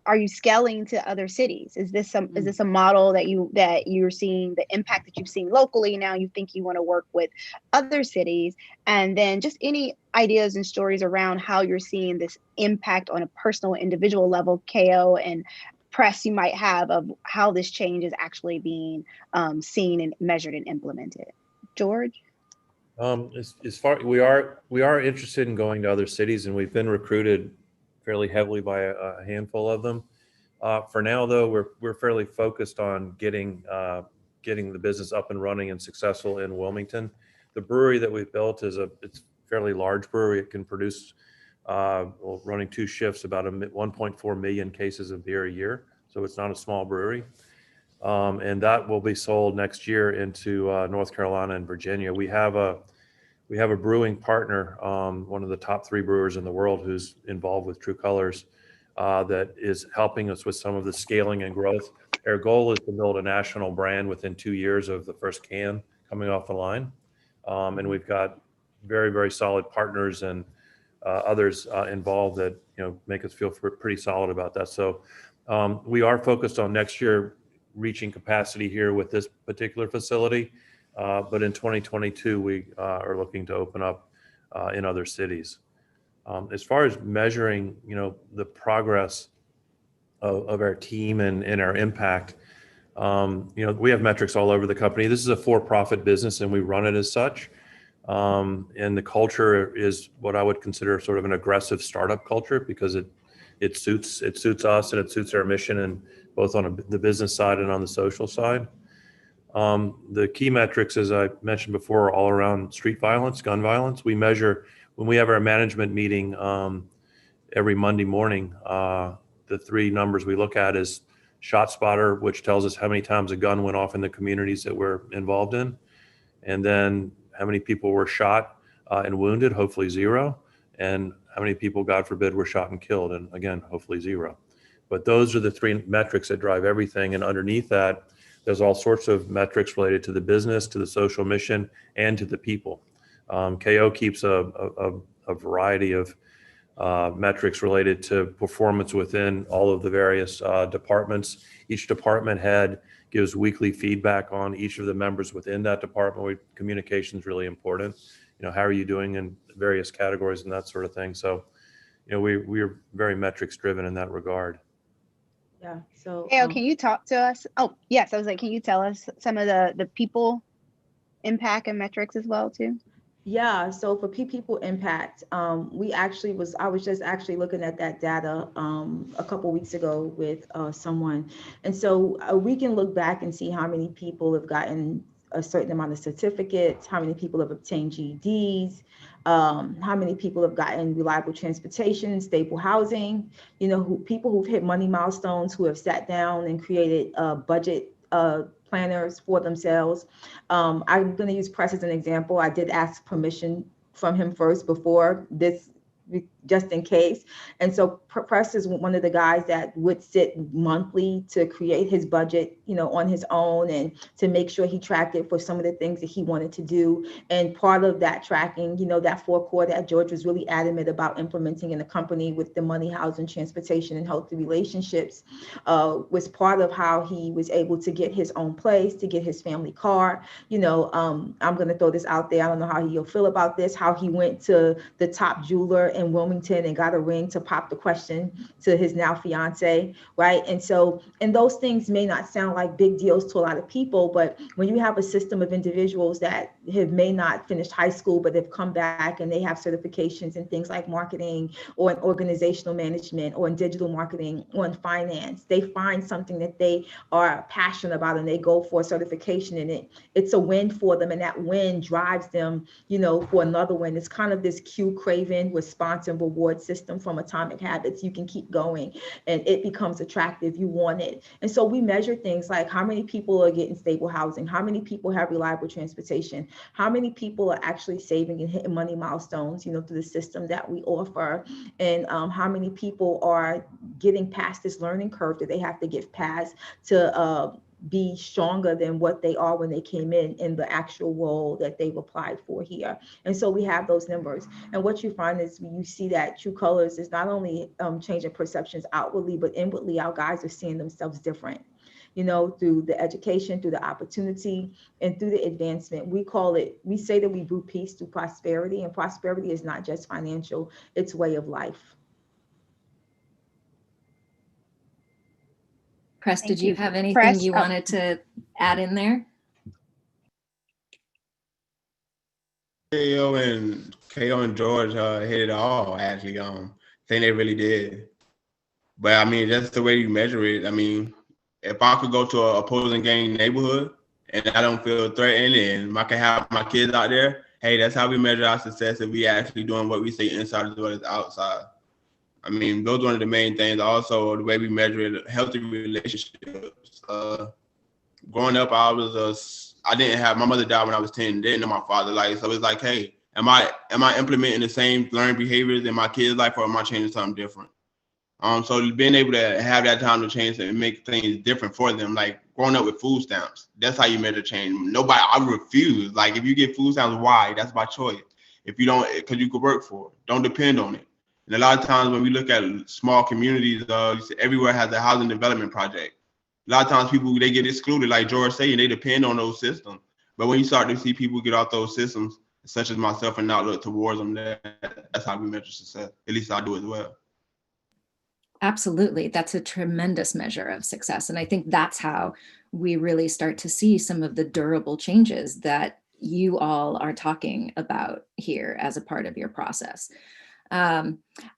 S3: are you scaling to other cities? Is this a model that you're seeing the impact that you've seen locally? Now you think you want to work with other cities, and then just any ideas and stories around how you're seeing this impact on a personal, individual level, KO and press you might have, of how this change is actually being seen and measured and implemented. George?
S2: As far we are interested in going to other cities, and we've been recruited fairly heavily by a handful of them. For now, though, we're fairly focused on getting the business up and running and successful in Wilmington. The brewery that we've built it's a fairly large brewery. It can produce, running 2 shifts, about 1.4 million cases of beer a year. So it's not a small brewery. And that will be sold next year into North Carolina and Virginia. We have a brewing partner, one of the top 3 brewers in the world, who's involved with True Colors, that is helping us with some of the scaling and growth. Our goal is to build a national brand within 2 years of the first can coming off the line. And we've got very, very solid partners and others involved that make us feel pretty solid about that. So we are focused on next year reaching capacity here with this particular facility. But in 2022, we are looking to open up in other cities. As far as measuring, the progress of our team and our impact, we have metrics all over the company. This is a for-profit business, and we run it as such. And the culture is what I would consider sort of an aggressive startup culture, because it suits us and it suits our mission, and both on the business side and on the social side. The key metrics, as I mentioned before, are all around street violence, gun violence. We measure when we have our management meeting every Monday morning. The 3 numbers we look at is ShotSpotter, which tells us how many times a gun went off in the communities that we're involved in, and then how many people were shot and wounded, hopefully 0, and how many people, God forbid, were shot and killed, and again, hopefully 0. But those are the 3 metrics that drive everything, and underneath that, there's all sorts of metrics related to the business, to the social mission, and to the people. KO keeps a variety of metrics related to performance within all of the various departments. Each department head gives weekly feedback on each of the members within that department. Communication is really important. How are you doing in various categories and that sort of thing. So, we're very metrics driven in that regard.
S5: Yeah. So
S3: can you talk to us? Oh, yes. I was like, can you tell us some of the people impact and metrics as well too?
S5: Yeah. So for people impact, I was just actually looking at that data a couple weeks ago with someone, and so we can look back and see how many people have gotten a certain amount of certificates, how many people have obtained GEDs, how many people have gotten reliable transportation, stable housing, people who've hit money milestones, who have sat down and created budget planners for themselves. I'm going to use Press as an example. I did ask permission from him first before this just in case. And so Press is one of the guys that would sit monthly to create his budget, on his own, and to make sure he tracked it for some of the things that he wanted to do. And part of that tracking, that forecourt that George was really adamant about implementing in the company with the money, housing, transportation, and healthy relationships, was part of how he was able to get his own place, to get his family car. I'm going to throw this out there. I don't know how he'll feel about this, how he went to the top jeweler in Wilmington and got a ring to pop the question to his now fiance, right? And those things may not sound like big deals to a lot of people, but when you have a system of individuals that may not finished high school, but have come back and they have certifications in things like marketing or in organizational management or in digital marketing or in finance, they find something that they are passionate about and they go for a certification in it. It's a win for them, and that win drives them, for another win. It's kind of this cue craving response and reward system from Atomic Habits. You can keep going and it becomes attractive. You want it. And so we measure things like how many people are getting stable housing, how many people have reliable transportation, how many people are actually saving and hitting money milestones, through the system that we offer, and how many people are getting past this learning curve that they have to get past to be stronger than what they are when they came in the actual role that they've applied for here. And so we have those numbers. And what you find is you see that TRU Colors is not only changing perceptions outwardly, but inwardly, our guys are seeing themselves different, through the education, through the opportunity, and through the advancement. We say that we brew peace through prosperity, and prosperity is not just financial, it's way of life.
S1: Press,
S3: Thank
S1: did you
S3: you.
S1: have anything
S3: Press,
S1: you wanted to add in there?
S4: KO and George hit it all, actually. I think they really did. But I mean, that's the way you measure it. I mean, if I could go to an opposing gang neighborhood and I don't feel threatened and I can have my kids out there, hey, that's how we measure our success, if we actually doing what we say inside as well as outside. I mean, those are one of the main things. Also, the way we measure it, healthy relationships. Growing up, I didn't have, my mother died when I was 10, didn't know my father. So it's like, hey, am I implementing the same learned behaviors in my kids' life, or am I changing something different? So being able to have that time to change and make things different for them, like growing up with food stamps, that's how you measure change. I refuse. Like, if you get food stamps, why? That's by choice. If you don't, because you could work for it. Don't depend on it. And a lot of times when we look at small communities, everywhere has a housing development project. A lot of times people, they get excluded, like George saying, they depend on those systems. But when you start to see people get off those systems, such as myself, and not look towards them, that's how we measure success. At least I do as well.
S1: Absolutely. That's a tremendous measure of success. And I think that's how we really start to see some of the durable changes that you all are talking about here as a part of your process.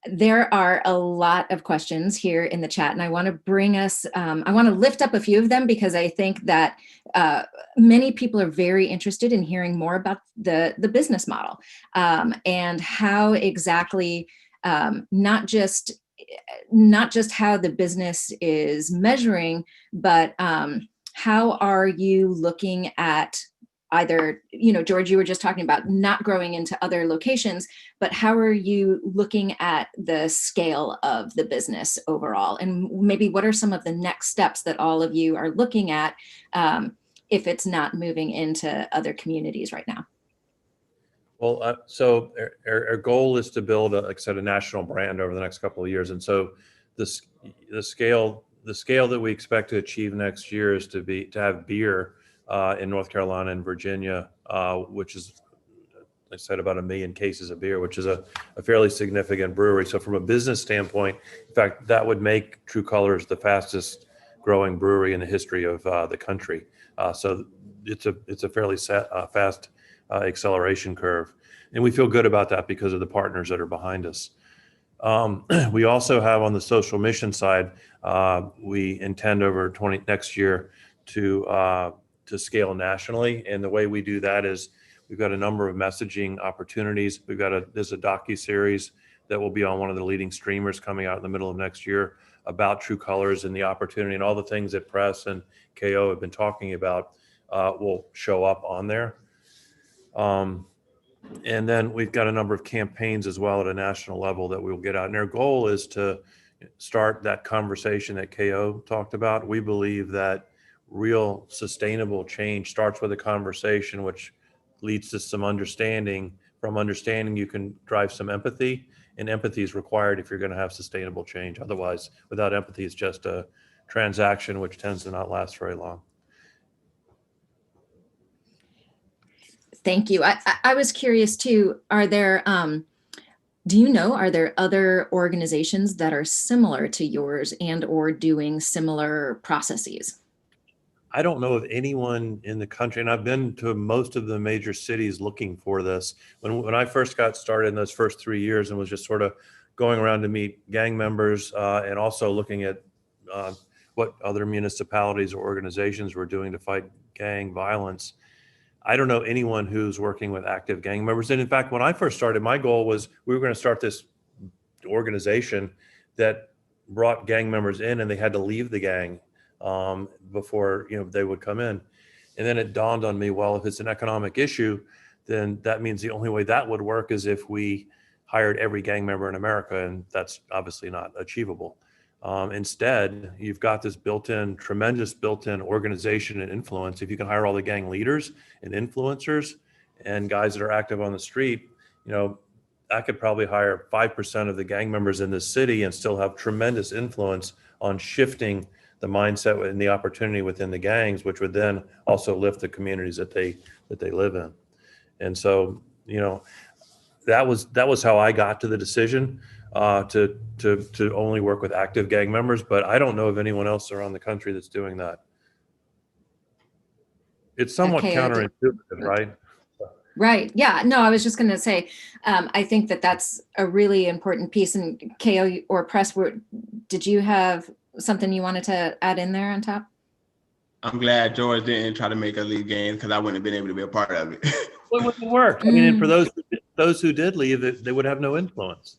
S1: There are a lot of questions here in the chat, and I want to bring us, I want to lift up a few of them because I think that many people are very interested in hearing more about the business model and how exactly, not just how the business is measuring, but how are you looking at either, George, you were just talking about not growing into other locations, but how are you looking at the scale of the business overall? And maybe what are some of the next steps that all of you are looking at if it's not moving into other communities right now?
S2: Well, so our goal is to build, like I said, a national brand over the next couple of years. And so the scale that we expect to achieve next year is to have beer in North Carolina and Virginia, which is, like I said, about 1 million cases of beer, which is a fairly significant brewery. So from a business standpoint, in fact, that would make TRU Colors the fastest growing brewery in the history of the country. So it's a fairly fast acceleration curve. And we feel good about that because of the partners that are behind us. We also have on the social mission side, we intend over next year to scale nationally. And the way we do that is we've got a number of messaging opportunities. There's a docu-series that will be on one of the leading streamers coming out in the middle of next year about TRU Colors and the opportunity, and all the things that Press and KO have been talking about will show up on there. And then we've got a number of campaigns as well at a national level that we will get out. And our goal is to start that conversation that KO talked about. We believe that real sustainable change starts with a conversation, which leads to some understanding. From understanding, you can drive some empathy, and empathy is required if you're going to have sustainable change. Otherwise, without empathy, it's just a transaction, which tends to not last very long.
S1: Thank you. I was curious too, are there, do you know, are there other organizations that are similar to yours and or doing similar processes?
S2: I don't know of anyone in the country, and I've been to most of the major cities looking for this. When I first got started in those first 3 years and was just sort of going around to meet gang members and also looking at what other municipalities or organizations were doing to fight gang violence, I don't know anyone who's working with active gang members. And in fact, when I first started, my goal was we were going to start this organization that brought gang members in and they had to leave the gang before they would come in. And then it dawned on me, well, if it's an economic issue, then that means the only way that would work is if we hired every gang member in America, and that's obviously not achievable. Instead, you've got this tremendous built-in organization and influence. If you can hire all the gang leaders and influencers and guys that are active on the street, I could probably hire 5% of the gang members in this city and still have tremendous influence on shifting the mindset and the opportunity within the gangs, which would then also lift the communities that they live in. And so, that was how I got to the decision to only work with active gang members, but I don't know of anyone else around the country that's doing that. It's somewhat counterintuitive, right?
S1: Right. Yeah. No, I was just going to say, I think that's a really important piece. And KO or Press, did you have something you wanted to add in there on top?
S4: I'm glad George didn't try to make us leave games because I wouldn't have been able to be a part of it.
S2: Well, it wouldn't work. I mean, and for those who did leave, they would have no influence.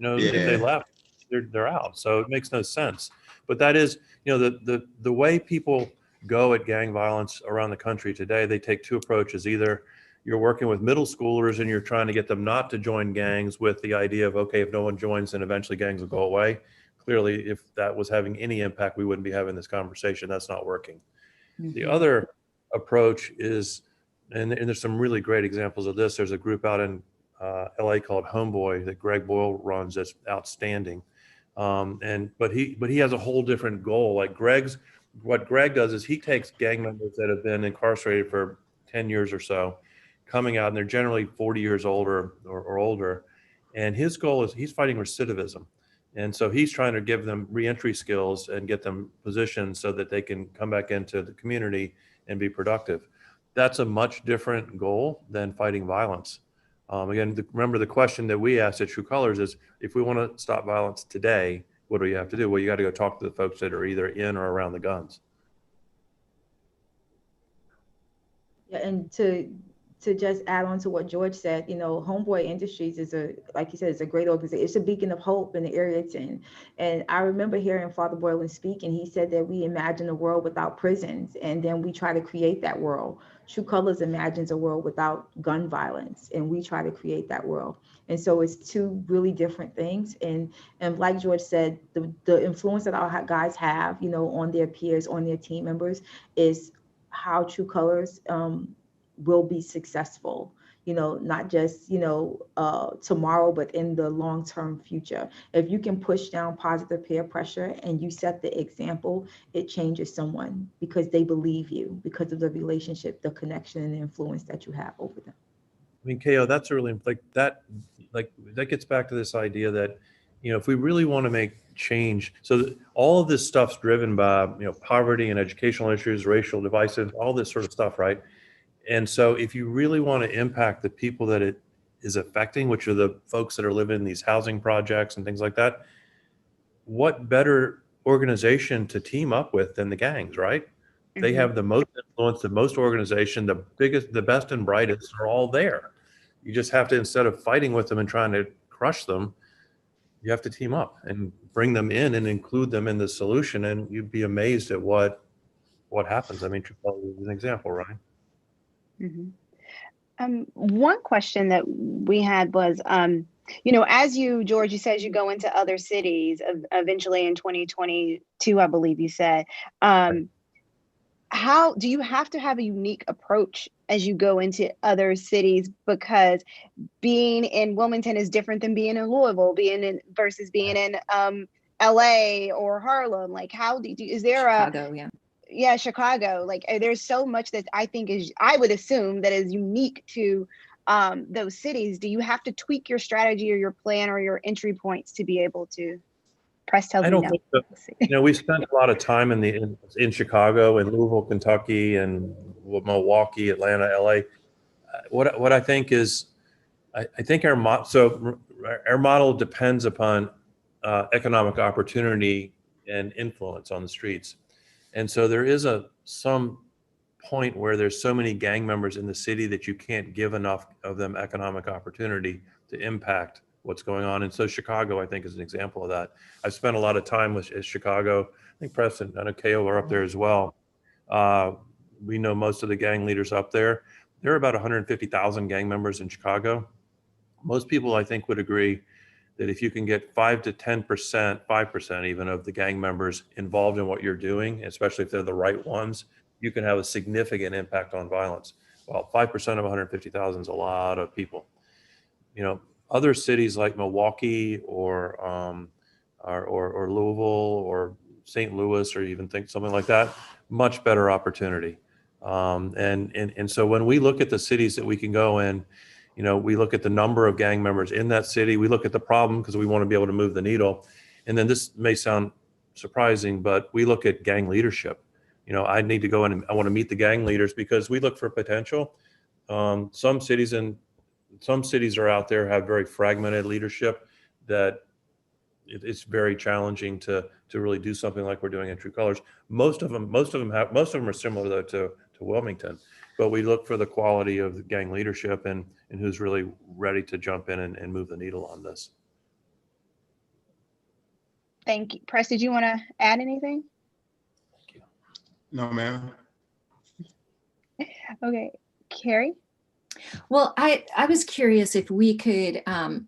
S2: If they left, they're out. So it makes no sense. But that is, the way people go at gang violence around the country today, they take two approaches. Either you're working with middle schoolers and you're trying to get them not to join gangs with the idea of, okay, if no one joins, then eventually gangs will go away. Clearly, if that was having any impact, we wouldn't be having this conversation. That's not working. Mm-hmm. The other approach is, and there's some really great examples of this. There's a group out in LA called Homeboy that Greg Boyle runs that's outstanding. But he has a whole different goal. What Greg does is he takes gang members that have been incarcerated for 10 years or so, coming out, and they're generally 40 years older or older. And his goal is he's fighting recidivism. And so he's trying to give them reentry skills and get them positioned so that they can come back into the community and be productive. That's a much different goal than fighting violence. Again, remember the question that we asked at TRU Colors is, if we want to stop violence today, what do you have to do? Well, you got to go talk to the folks that are either in or around the guns.
S5: Yeah, and to just add on to what George said, Homeboy Industries is like you said, it's a great organization. It's a beacon of hope in the area it's in. And I remember hearing Father Boylan speak, and he said that we imagine a world without prisons, and then we try to create that world. TRU Colors imagines a world without gun violence, and we try to create that world. And so it's two really different things. And like George said, the influence that our guys have, on their peers, on their team members, is how TRU Colors will be successful, not just, tomorrow, but in the long-term future. If you can push down positive peer pressure and you set the example, it changes someone because they believe you, because of the relationship, the connection, and the influence that you have over them.
S2: I mean, KO, that's really that gets back to this idea that, if we really want to make change, so all of this stuff's driven by, poverty and educational issues, racial divisive, all this sort of stuff, right? And so if you really want to impact the people that it is affecting, which are the folks that are living in these housing projects and things like that, what better organization to team up with than the gangs, right? Mm-hmm. They have the most influence, the most organization, the biggest, the best and brightest are all there. You just have to, instead of fighting with them and trying to crush them, you have to team up and bring them in and include them in the solution. And you'd be amazed at what happens. I mean, TRU Colors is an example, right?
S3: Mm-hmm. One question that we had was, as you, George, you said you go into other cities eventually in 2022, I believe you said. How do you have to have a unique approach as you go into other cities? Because being in Wilmington is different than being in Louisville, versus being in LA or Harlem. Like, how is there
S1: Chicago, yeah.
S3: Chicago, like there's so much that I think I would assume that is unique to those cities. Do you have to tweak your strategy or your plan or your entry points to be able to? Press tells
S2: I
S3: me
S2: don't
S3: no.
S2: think so. We spent a lot of time in Chicago and Louisville, Kentucky, and Milwaukee, Atlanta, LA. What I think is, I think our model depends upon economic opportunity and influence on the streets, and so there is some point where there's so many gang members in the city that you can't give enough of them economic opportunity to impact what's going on. And so Chicago, I think, is an example of that. I've spent a lot of time with Chicago. I think Preston, I know KO are up there as well. We know most of the gang leaders up there. There are about 150,000 gang members in Chicago. Most people, I think, would agree that if you can get 5 to 10%, 5% even of the gang members involved in what you're doing, especially if they're the right ones, you can have a significant impact on violence. Well, 5% of 150,000 is a lot of people. Other cities like Milwaukee or Louisville or St. Louis, or even think something like that, much better opportunity. And so when we look at the cities that we can go in, we look at the number of gang members in that city. We look at the problem because we want to be able to move the needle. And then this may sound surprising, but we look at gang leadership. I need to go in and I want to meet the gang leaders because we look for potential. Some cities are out there have very fragmented leadership that it's very challenging to really do something like we're doing at TRU Colors. Most of them are similar though to Wilmington, but we look for the quality of the gang leadership and who's really ready to jump in and move the needle on this.
S3: Thank you. Press, did you want to add anything?
S2: Thank you.
S4: No, ma'am.
S3: Okay, Carrie?
S1: Well, I was curious if we could,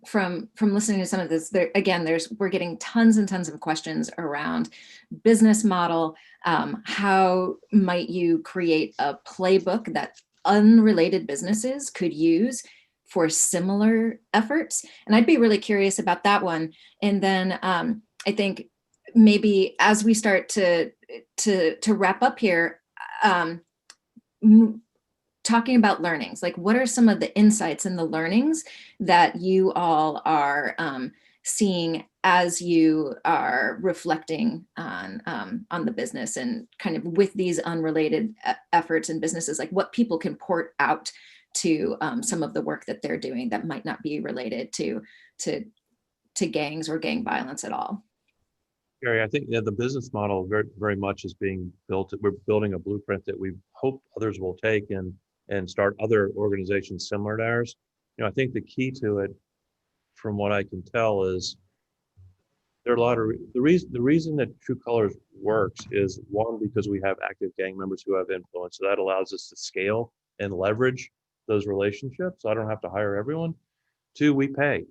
S1: from listening to some of this, we're getting tons and tons of questions around business model. How might you create a playbook that unrelated businesses could use for similar efforts? And I'd be really curious about that one. And then I think maybe as we start to wrap up here, talking about learnings, like what are some of the insights and the learnings that you all are seeing as you are reflecting on the business and kind of with these unrelated efforts and businesses, like what people can port out to some of the work that they're doing that might not be related to gangs or gang violence at all?
S2: Gary, I think the business model very, very much is being built. We're building a blueprint that we hope others will take and start other organizations similar to ours. I think the key to it, from what I can tell, is there are a lot of the reason that TRU Colors works is, one, because we have active gang members who have influence, so that allows us to scale and leverage those relationships. So I don't have to hire everyone. Two, we pay.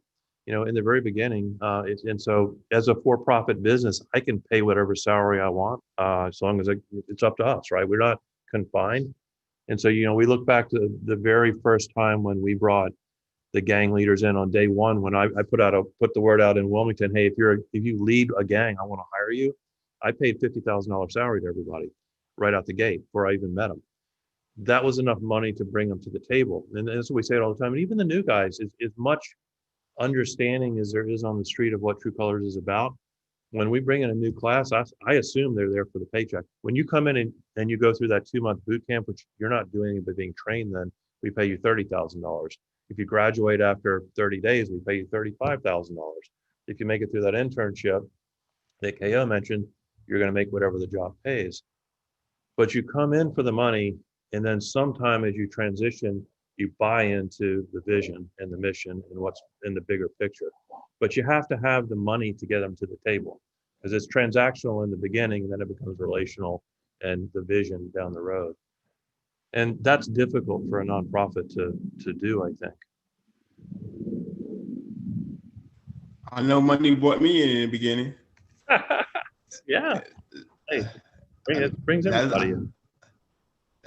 S2: In the very beginning, and so as a for-profit business, I can pay whatever salary I want, as long as it's up to us, right? We're not confined. And so, we look back to the very first time when we brought the gang leaders in on day one, when I put the word out in Wilmington, hey, if you lead a gang, I want to hire you. I paid $50,000 salary to everybody right out the gate before I even met them. That was enough money to bring them to the table. And that's what we say it all the time. And even the new guys, is much understanding as there is on the street of what TRU Colors is about. When we bring in a new class, I assume they're there for the paycheck. When you come in and you go through that 2-month boot camp, which you're not doing anything but being trained, then we pay you $30,000. If you graduate after 30 days, we pay you $35,000. If you make it through that internship that KO mentioned, you're going to make whatever the job pays. But you come in for the money, and then sometime as you transition, you buy into the vision and the mission and what's in the bigger picture. But you have to have the money to get them to the table, because it's transactional in the beginning and then it becomes relational and the vision down the road. And that's difficult for a nonprofit to do, I think.
S4: I know money brought me in the beginning.
S2: Yeah. Hey, brings
S4: That's
S2: everybody in.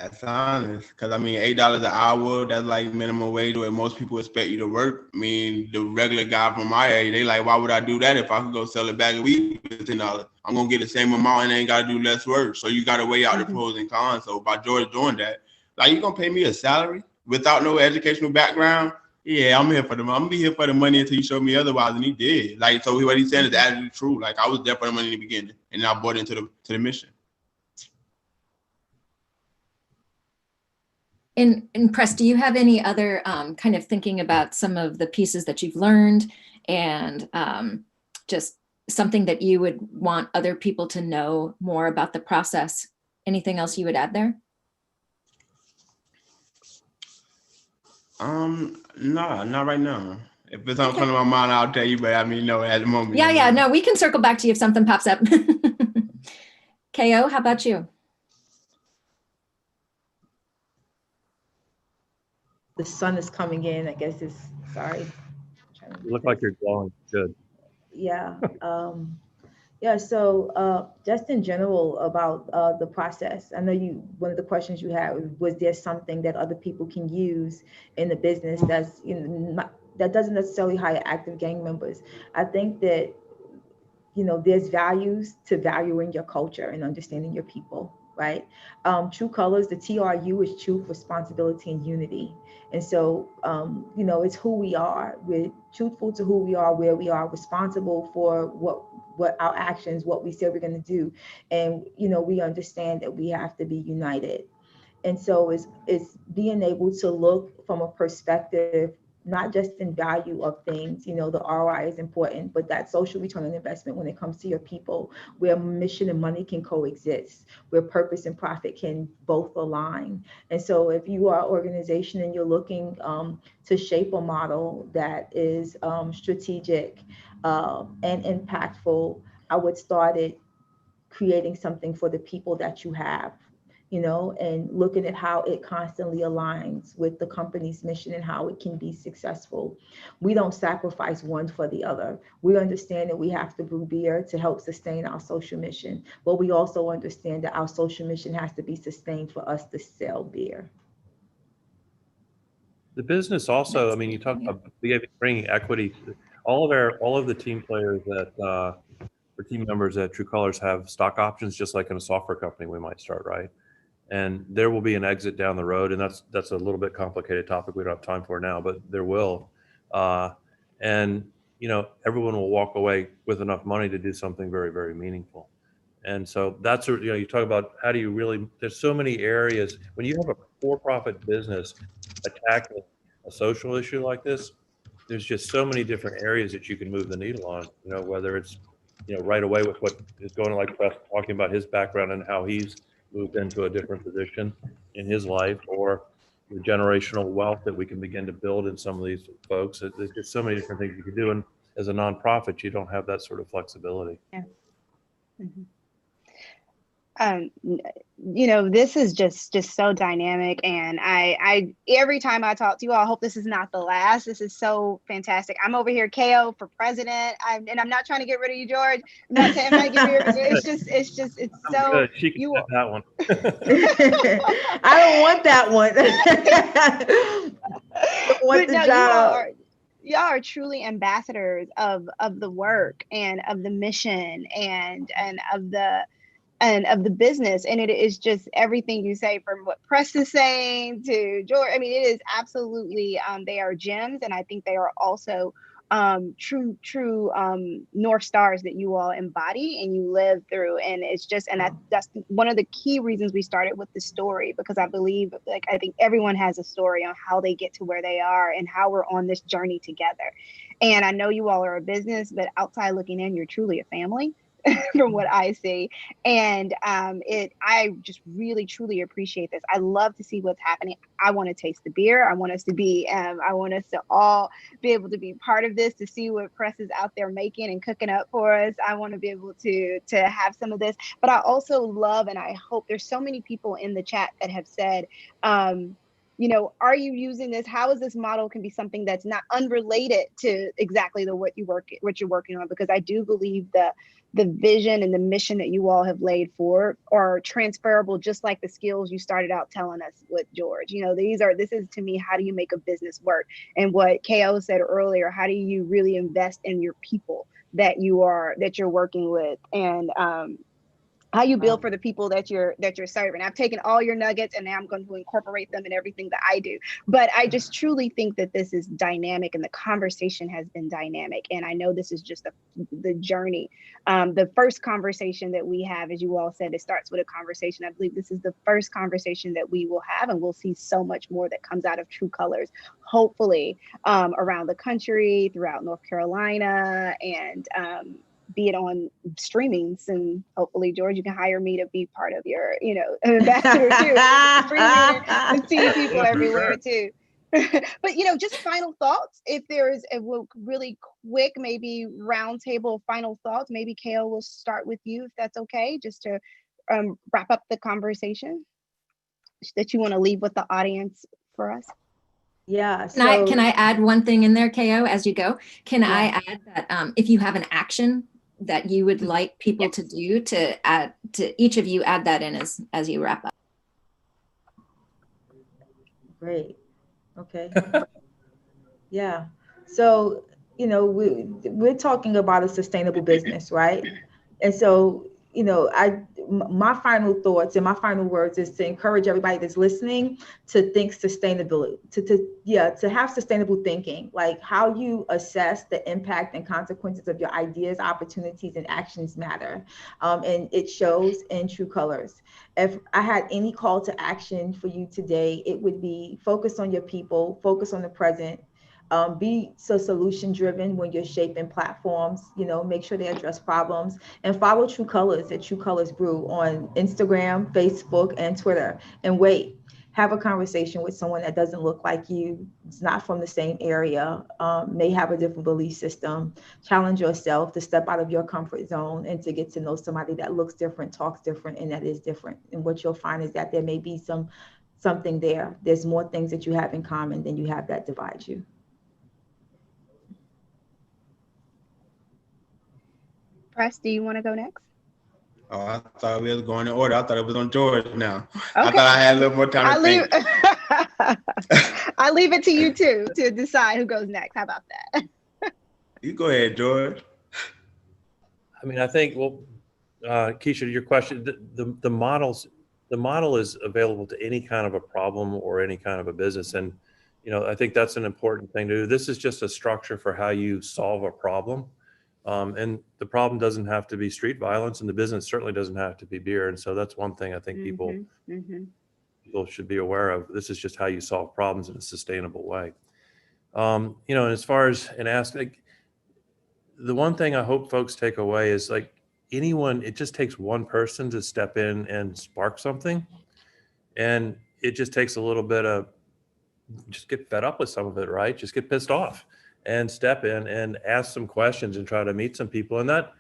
S4: that's honest. Because I mean, $8 an hour, that's like minimum wage where most people expect you to work. I mean, the regular guy from my area, they like, why would I do that if I could go sell a bag of weed for $10? I'm gonna get the same amount and ain't gotta do less work. So you gotta weigh out the pros and cons. So by George doing that, like, you gonna pay me a salary without no educational background? Yeah, I'm gonna be here for the money until you show me otherwise. And he did. Like, so what he's saying is absolutely true. Like, I was there for the money in the beginning, and I bought into the mission.
S1: And Press, do you have any other kind of thinking about some of the pieces that you've learned and just something that you would want other people to know more about the process? Anything else you would add there?
S4: No, not right now. If it's on my mind, I'll tell you, but I mean, no, at the moment.
S1: Yeah, no, we can circle back to you if something pops up. KO, how about you?
S5: The sun is coming in, I guess it's, sorry.
S2: You look like you're glowing. Good.
S5: Yeah. Yeah, so just in general about the process, I know one of the questions you had was there something that other people can use in the business that's, that doesn't necessarily hire active gang members. I think that, there's values to valuing your culture and understanding your people, right? TRU Colors, the TRU is truth, responsibility, and unity. And so, it's who we are. We're truthful to who we are, where we are, responsible for what our actions, what we say we're going to do. And, we understand that we have to be united. And so it's being able to look from a perspective, not just in value of things, the ROI is important, but that social return on investment when it comes to your people, where mission and money can coexist, where purpose and profit can both align. And so if you are an organization and you're looking to shape a model that is strategic and impactful, I would start it creating something for the people that you have, and looking at how it constantly aligns with the company's mission and how it can be successful. We don't sacrifice one for the other. We understand that we have to brew beer to help sustain our social mission, but we also understand that our social mission has to be sustained for us to sell beer.
S2: The business also, I mean, you talk about bringing equity. All of the team players that or team members at TRU Colors have stock options, just like in a software company we might start, right? And there will be an exit down the road, and that's a little bit complicated topic we don't have time for now, but there will. And everyone will walk away with enough money to do something very, very meaningful. And so that's you talk about how do you really. There's so many areas when you have a for-profit business attacking a social issue like this. There's just so many different areas that you can move the needle on. Whether it's right away with what is going on, like Press talking about his background and how he's moved into a different position in his life, or the generational wealth that we can begin to build in some of these folks. There's just so many different things you can do. And as a nonprofit, you don't have that sort of flexibility.
S3: Yeah. Mm-hmm. This is just so dynamic, and I every time I talk to you all, I hope this is not the last. This is so fantastic. I'm over here KO for president, and I'm not trying to get rid of you, George. I'm not saying I'm not getting rid of you. It's so
S2: good. She can have that one.
S5: I don't want that one. I want the job.
S3: Y'all are truly ambassadors of the work and of the mission and of the business. And it is just everything you say, from what Press is saying to George. I mean, it is absolutely, they are gems. And I think they are also true North Stars that you all embody and you live through. And it's just, and that's one of the key reasons we started with the story, because I believe, I think everyone has a story on how they get to where they are and how we're on this journey together. And I know you all are a business, but outside looking in, you're truly a family. from what I see. And I just really, truly appreciate this. I love to see what's happening. I want to taste the beer. I want us to all be able to be part of this, to see what Press is out there making and cooking up for us. I want to be able to have some of this, but I also love, and I hope there's so many people in the chat that have said, are you using this? How is this model can be something that's not unrelated to exactly what you're working on? Because I do believe that the vision and the mission that you all have laid forward are transferable, just like the skills you started out telling us with George. This is to me, how do you make a business work? And what KO said earlier, how do you really invest in your people that you're working with? And how you build for the people that you're serving. I've taken all your nuggets and now I'm going to incorporate them in everything that I do. But I just truly think that this is dynamic and the conversation has been dynamic. And I know this is just the journey. The first conversation that we have, as you all said, it starts with a conversation. I believe this is the first conversation that we will have, and we'll see so much more that comes out of TRU Colors, hopefully around the country, throughout North Carolina, and be it on streamings, and hopefully, George, you can hire me to be part of your, ambassador too, streaming and seeing people everywhere too. But just final thoughts. If there's a really quick, maybe roundtable final thoughts, maybe KO will start with you, if that's okay, just to wrap up the conversation that you want to leave with the audience for us.
S5: Yeah.
S1: Can I add one thing in there, KO, as you go? Can I add that if you have an action that you would like people to do, to add, to each of you add that in as you wrap up?
S5: Great. Okay. Yeah. So, we're talking about a sustainable business, right? And so, my final thoughts and my final words is to encourage everybody that's listening to think sustainably, to have sustainable thinking, like how you assess the impact and consequences of your ideas, opportunities, and actions matter. And it shows in TRU Colors. If I had any call to action for you today, it would be focus on your people, focus on the present. Be so solution driven when you're shaping platforms, make sure they address problems, and follow TRU Colors at TRU Colors Brew on Instagram, Facebook, and Twitter. And have a conversation with someone that doesn't look like you, it's not from the same area, may have a different belief system. Challenge yourself to step out of your comfort zone and to get to know somebody that looks different, talks different, and that is different. And what you'll find is that there may be something there. There's more things that you have in common than you have that divide you.
S3: Press, do you want to go next?
S4: Oh, I thought we was going in order. I thought it was on George now. Okay. I thought I had a little more time to think.
S3: I leave it to you two to decide who goes next. How about that?
S4: You go ahead, George.
S2: I mean, I think, Keisha, your question, the model is available to any kind of a problem or any kind of a business. And, I think that's an important thing to do. This is just a structure for how you solve a problem. And the problem doesn't have to be street violence, and the business certainly doesn't have to be beer. And so that's one thing I think people should be aware of. This is just how you solve problems in a sustainable way. And as far as the one thing I hope folks take away is it just takes one person to step in and spark something. And it just takes a little bit of, just get fed up with some of it, right? Just get pissed off and step in and ask some questions and try to meet some people. And that,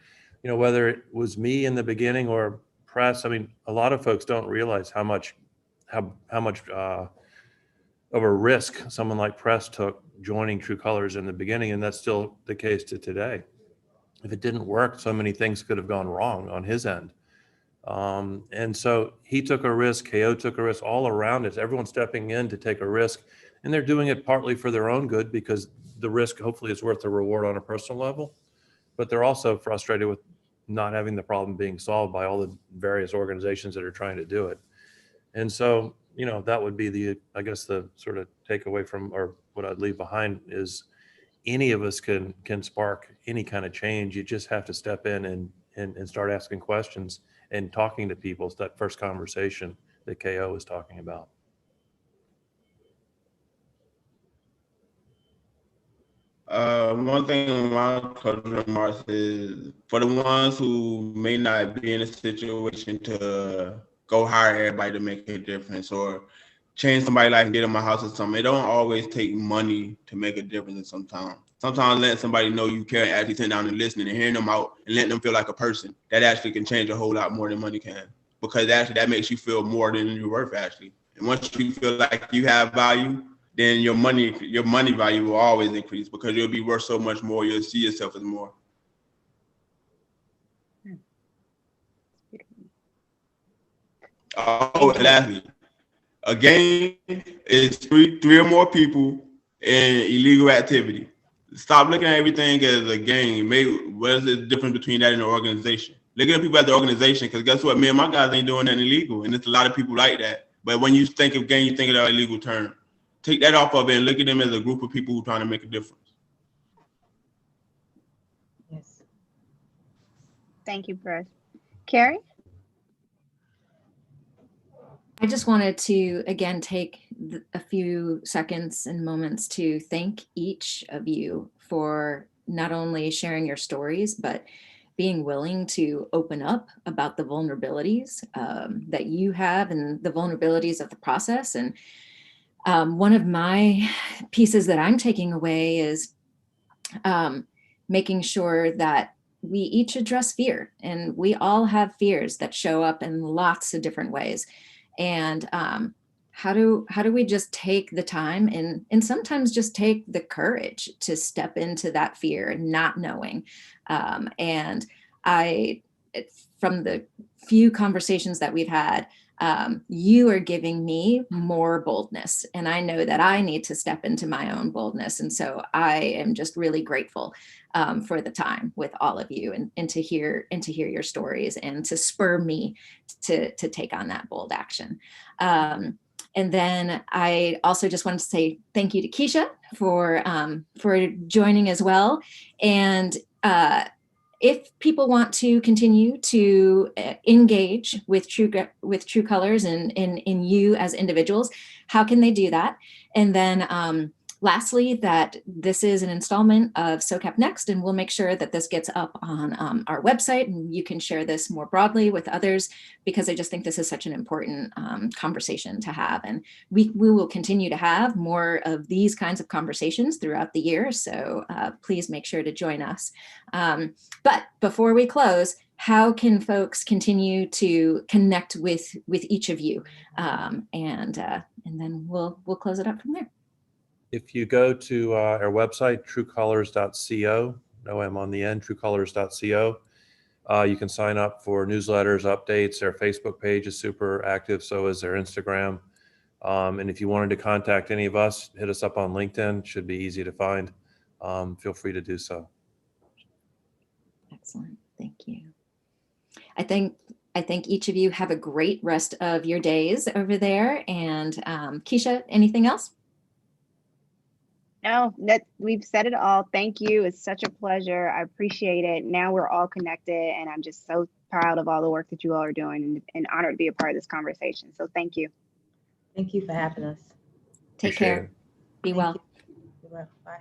S2: whether it was me in the beginning or Press, I mean, a lot of folks don't realize how much of a risk someone like Press took joining TRU Colors in the beginning. And that's still the case to today. If it didn't work, so many things could have gone wrong on his end. And so he took a risk, KO took a risk, all around us, everyone's stepping in to take a risk, and they're doing it partly for their own good because the risk hopefully is worth the reward on a personal level, but they're also frustrated with not having the problem being solved by all the various organizations that are trying to do it. And so, that would be the sort of takeaway from, or what I'd leave behind is any of us can spark any kind of change. You just have to step in and start asking questions and talking to people. It's that first conversation that KO is talking about.
S4: one thing in my closing remarks is for the ones who may not be in a situation to go hire everybody to make a difference or change somebody's life, get in my house or something. It don't always take money to make a difference. Sometimes letting somebody know you care and actually sitting down and listening and hearing them out and letting them feel like a person, that actually can change a whole lot more than money can. Because actually that makes you feel more than you're worth actually. And once you feel like you have value, then your money value will always increase because you'll be worth so much more. You'll see yourself as more. Oh, and lastly, a gang is three or more people in illegal activity. Stop looking at everything as a gang. What is the difference between that and an organization? Look at people at the organization, because guess what? Me and my guys ain't doing nothing illegal, and there's a lot of people like that. But when you think of gang, you think of that illegal term. Take that off of it and look at them as a group of people who are trying to make a difference.
S5: Yes.
S3: Thank you, Chris. Carrie?
S1: I just wanted to, again, take a few seconds and moments to thank each of you for not only sharing your stories, but being willing to open up about the vulnerabilities that you have and the vulnerabilities of the process. And one of my pieces that I'm taking away is making sure that we each address fear, and we all have fears that show up in lots of different ways. And how do we just take the time and sometimes just take the courage to step into that fear, not knowing. And from the few conversations that we've had, you are giving me more boldness, and I know that I need to step into my own boldness. And so I am just really grateful for the time with all of you, and to hear your stories and to spur me to take on that bold action. And then I also just wanted to say thank you to Keisha for joining as well. And if people want to continue to engage with TRU Colors and in you as individuals, how can they do that? And then lastly, that this is an installment of SOCAP Next, and we'll make sure that this gets up on our website, and you can share this more broadly with others, because I just think this is such an important conversation to have. And we will continue to have more of these kinds of conversations throughout the year. So please make sure to join us. But before we close, how can folks continue to connect with each of you? And then we'll close it up from there.
S2: If you go to our website, trucolors.co, no M on the end, trucolors.co, you can sign up for newsletters, updates. Our Facebook page is super active, so is their Instagram. And if you wanted to contact any of us, hit us up on LinkedIn. Should be easy to find. Feel free to do so.
S1: Excellent. Thank you. I think each of you have a great rest of your days over there. And Keisha, anything else?
S3: No, we've said it all. Thank you. It's such a pleasure. I appreciate it. Now we're all connected, and I'm just so proud of all the work that you all are doing, and honored to be a part of this conversation. So thank you.
S5: Thank you for having us.
S1: Take care. Be well.
S5: Be well. Bye.